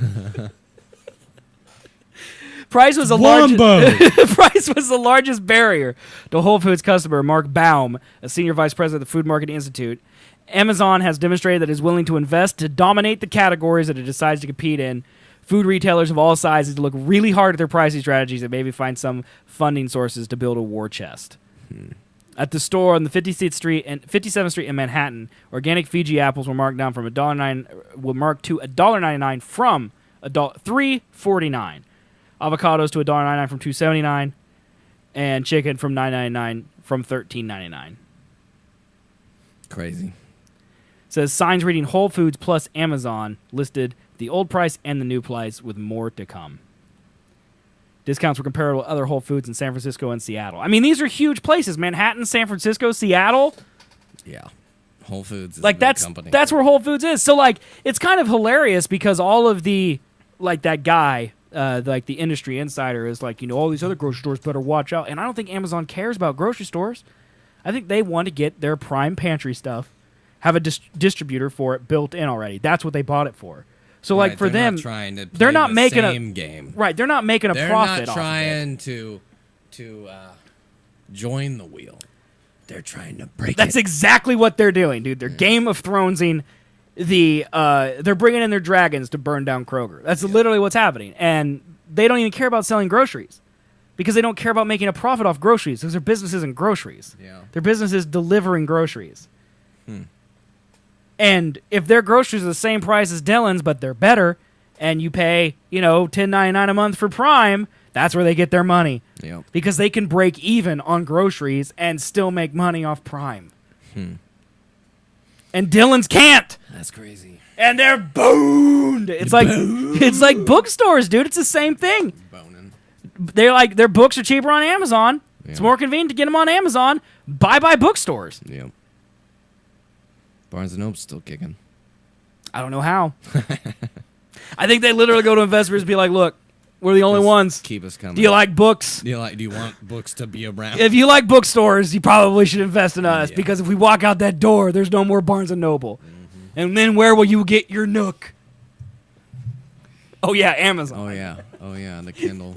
Price was the largest barrier to Whole Foods customer Mark Baum, a senior vice president of the Food Market Institute. Amazon has demonstrated that it is willing to invest to dominate the categories that it decides to compete in. Food retailers of all sizes to look really hard at their pricing strategies and maybe find some funding sources to build a war chest. At the store on the 57th Street in Manhattan, organic Fiji apples were marked down from $1.99 to $1.99 from $3.49. Avocados to $1.99 from $2.79, and chicken from $9.99 from $13.99. Crazy. Says signs reading Whole Foods plus Amazon listed the old price and the new price with more to come. Discounts were comparable to other Whole Foods in San Francisco and Seattle. I mean, these are huge places. Manhattan, San Francisco, Seattle. Yeah. Whole Foods is like a big that's company. That's where Whole Foods is. So like it's kind of hilarious because all of the like that guy like the industry insider is like, all these other grocery stores better watch out. And I don't think Amazon cares about grocery stores. I think they want to get their prime pantry stuff, have a distributor for it built in already. That's what they bought it for. So like for them, they're not making the same game. Right, they're not making a profit. They're not trying to join the wheel. They're trying to break it. That's exactly what they're doing, dude. They're Game of Thronesing they're bringing in their dragons to burn down Kroger. That's literally what's happening. And they don't even care about selling groceries because they don't care about making a profit off groceries because their business isn't groceries. Yeah. Their business is delivering groceries. And if their groceries are the same price as Dillon's, but they're better, and you pay, $10.99 a month for Prime, that's where they get their money. Yep. Because they can break even on groceries and still make money off Prime. And Dillon's can't. That's crazy. And they're boned. It's like bookstores, dude. It's the same thing. Boning. Their books are cheaper on Amazon. Yeah. It's more convenient to get them on Amazon. Bye bookstores. Yeah. Barnes & Noble's still kicking. I don't know how. I think they literally go to investors and be like, look, we're the only ones. Keep us coming. Do you like books? Do you want books to be around? If you like bookstores, you probably should invest in us because if we walk out that door, there's no more Barnes & Noble. And then where will you get your Nook? Oh, yeah, Amazon. Oh, yeah, the Kindle.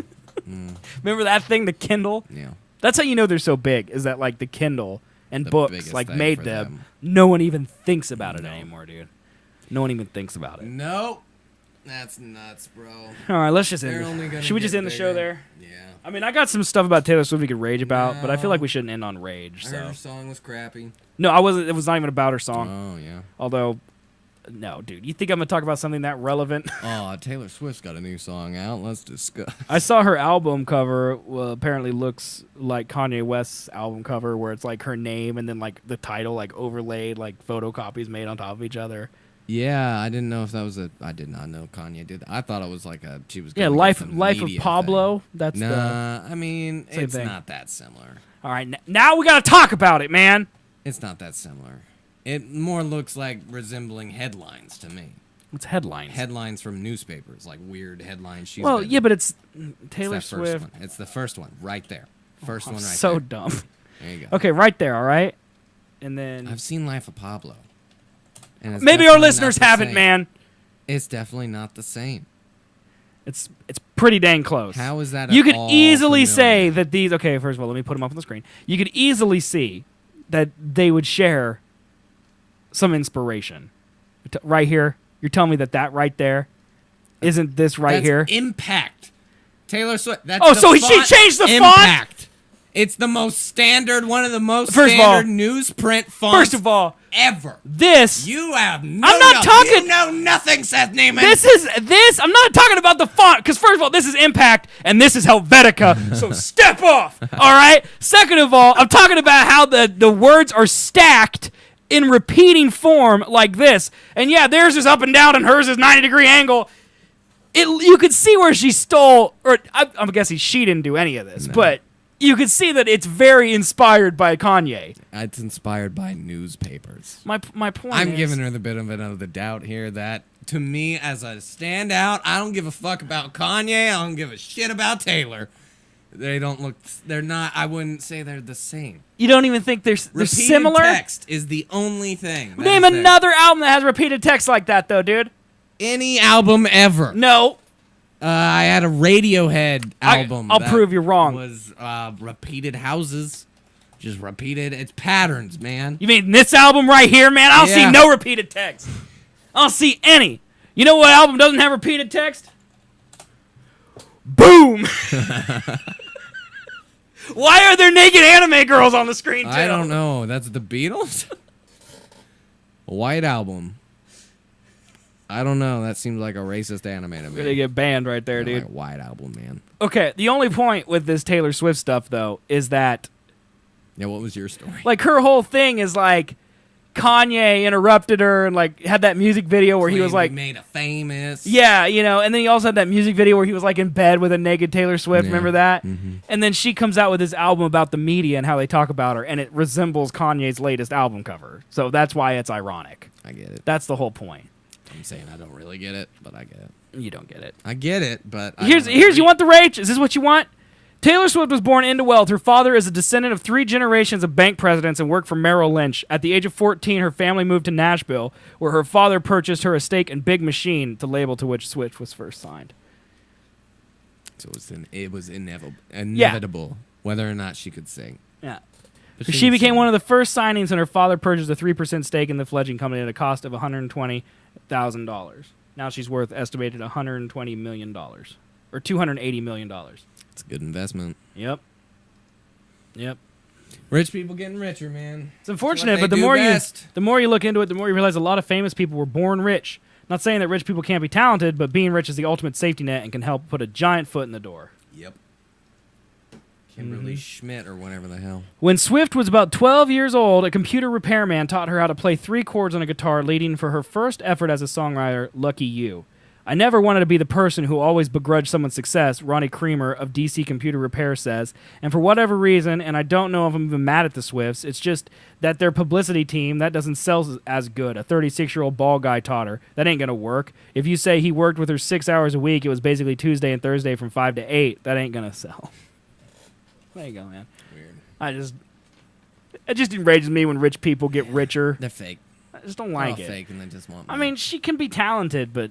Remember that thing, the Kindle? Yeah. That's how you know they're so big, is that, like, the Kindle and The books, biggest like, thing made for them. No one even thinks about it anymore, dude. No one even thinks about it. Nope. That's nuts, bro. All right, let's just They're end only it. gonna Should we just get end the show bigger. there? Yeah. I mean, I got some stuff about Taylor Swift we could rage about, but I feel like No. we shouldn't end on rage. I heard So her song was crappy. no, I wasn't. It was not even about her song. Oh, yeah. Although No, dude. You think I'm gonna talk about something that relevant? Oh, Taylor Swift's got a new song out. Let's discuss. I saw her album cover. Well, apparently looks like Kanye West's album cover, where it's like her name and then like the title like overlaid, like photocopies made on top of each other. Yeah, I didn't know if that was a. I did not know Kanye did that. I thought it was like a. She was. Yeah, gonna life get some of media Pablo. thing. That's Nah, I mean same it's thing. not that similar. All right, now we gotta talk about it, man. It's not that similar. It more looks like resembling headlines to me. What's headlines? Headlines from newspapers, like weird headlines. Well, yeah, but it's Taylor it's that first Swift. one. It's the first one right there. First one right So there. dumb. There you go. Okay, right there. All right, and then I've seen Life of Pablo. And it's maybe our definitely listeners not the haven't, same. man. It's definitely not the same. It's pretty dang close. How is that? You at could all easily say familiar? that these. Okay, first of all, let me put them up on the screen. You could easily see that they would share some inspiration. Right here, you're telling me that right there isn't this right That's here? Impact. Taylor Swift. That's Oh, the so she font changed the font? Impact. It's the most standard, one of the most First of all- standard newsprint fonts First of all, ever. this. You have no. I'm not talking- You know nothing, Seth Neiman. This. I'm not talking about the font because first of all, this is Impact and this is Helvetica. So step off. All right. Second of all, I'm talking about how the words are stacked in repeating form like this. And yeah, theirs is up and down and hers is 90-degree angle. You could see where she stole, or I'm guessing she didn't do any of this, but you could see that it's very inspired by Kanye. It's inspired by newspapers. My point I'm is, giving her the benefit of the doubt here that, to me, as a standout, I don't give a fuck about Kanye. I don't give a shit about Taylor. They don't look. They're not. I wouldn't say they're the same. you don't even think they're Repeated similar? text is the only thing. that Name is there. another album that has repeated text like that, though, dude. Any album ever. No. I had a Radiohead album. I'll that prove you're wrong. Was repeated houses, just repeated. It's patterns, man. You mean this album right here, man? I don't see Yeah. no repeated text. I don't see any. You know what album doesn't have repeated text? Boom! Why are there naked anime girls on the screen, too? I don't know. That's the Beatles. White Album. I don't know. That seems like a racist anime to me. They get banned right there, dude. Like White Album, man. Okay, the only point with this Taylor Swift stuff, though, is that Yeah, what was your story? like her whole thing is like Kanye interrupted her and like had that music video where he was like, made a famous. yeah, you know, and then he also had that music video where he was like in bed with a naked Taylor Swift. Yeah. Remember that? Mm-hmm. And then she comes out with this album about the media and how they talk about her, and it resembles Kanye's latest album cover. So that's why it's ironic. I get it. That's the whole point. I'm saying I don't really get it, but I get it. You don't get it. I get it, but I Here's don't you agree. want the rage? Is this what you want? Taylor Swift was born into wealth. Her father is a descendant of 3 generations of bank presidents and worked for Merrill Lynch. At the age of 14, her family moved to Nashville, where her father purchased her a stake in Big Machine, the label to which Swift was first signed. So it was inevitable whether or not she could sing. Yeah. But She became one of the first signings, and her father purchased a 3% stake in the fledgling company at a cost of $120,000. Now she's worth estimated $120 million, or $280 million. It's a good investment. Yep. Rich people getting richer, man. It's unfortunate, It's what but they do the more you look into it, the more you realize a lot of famous people were born rich. Not saying that rich people can't be talented, but being rich is the ultimate safety net and can help put a giant foot in the door. Yep. Kimberly Schmidt or whatever the hell. When Swift was about 12 years old, a computer repairman taught her how to play 3 chords on a guitar, leading for her first effort as a songwriter, Lucky You. I never wanted to be the person who always begrudged someone's success, Ronnie Creamer of DC Computer Repair says, and for whatever reason, and I don't know if I'm even mad at the Swifts, it's just that their publicity team, that doesn't sell as good. A 36-year-old bald guy taught her. That ain't going to work. If you say he worked with her 6 hours a week, it was basically Tuesday and Thursday from 5 to 8, that ain't going to sell. There you go, man. Weird. It just enrages me when rich people get richer. They're fake. I just don't They're all like it. fake and they just want I money. mean, she can be talented, but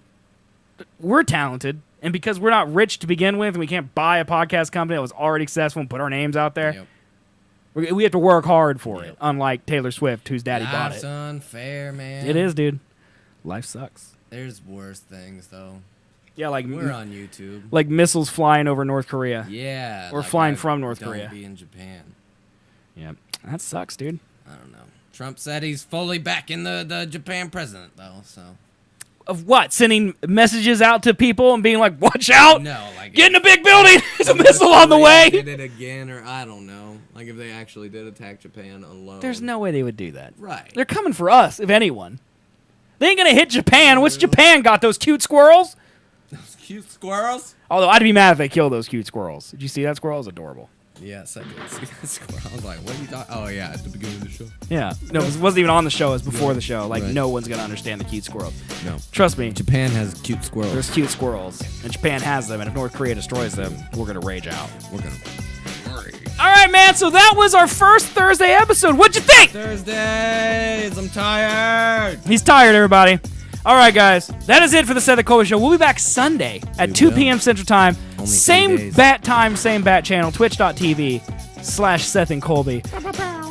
we're talented. And because we're not rich to begin with and we can't buy a podcast company that was already successful and put our names out there, Yep. we have to work hard for it, Yep. unlike Taylor Swift, whose daddy bought Life's it. unfair, man. It is, dude. Life sucks. There's worse things, though. Yeah, like We're on YouTube. like missiles flying over North Korea. Yeah. Or like flying I from North don't Korea. Be in Japan. Yeah, that sucks, dude. I don't know. Trump said he's fully backing the Japan president, though, so. Of what? Sending messages out to people and being like, watch out! No, like get in a big building! There's a missile on the way! Did it again, or I don't know. Like if they actually did attack Japan alone. There's no way they would do that. Right. They're coming for us, if anyone. They ain't gonna hit Japan. What's Japan got? Those cute squirrels? Those cute squirrels? Although I'd be mad if they killed those cute squirrels. Did you see that squirrel? It was adorable. Yes, I did see that squirrel. I was like, what are you talking? Oh, yeah, at the beginning of the show. Yeah. No, it wasn't even on the show. It was before the show. Like, Right. no one's going to understand the cute squirrels. No. Trust me. Japan has cute squirrels. There's cute squirrels. And Japan has them. And if North Korea destroys them, we're going to rage out. We're going to worry. All right, man. So that was our first Thursday episode. What'd you think? Thursdays. I'm tired. He's tired, everybody. All right, guys. That is it for the Seth and Colby Show. We'll be back Sunday at 2 p.m. Central Time. Only 3 Same days. bat time, same bat channel. Twitch.tv/Seth and Colby.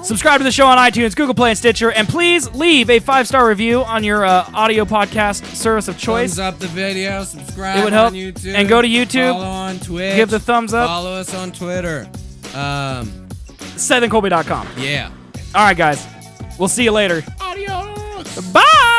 Subscribe to the show on iTunes, Google Play, and Stitcher. And please leave a 5-star review on your audio podcast service of choice. Thumbs up the video. Subscribe It would help. on YouTube. And go to YouTube. Follow on Twitch. Give the thumbs up. Follow us on Twitter. SethandColby.com. Yeah. All right, guys. We'll see you later. Adios. Bye.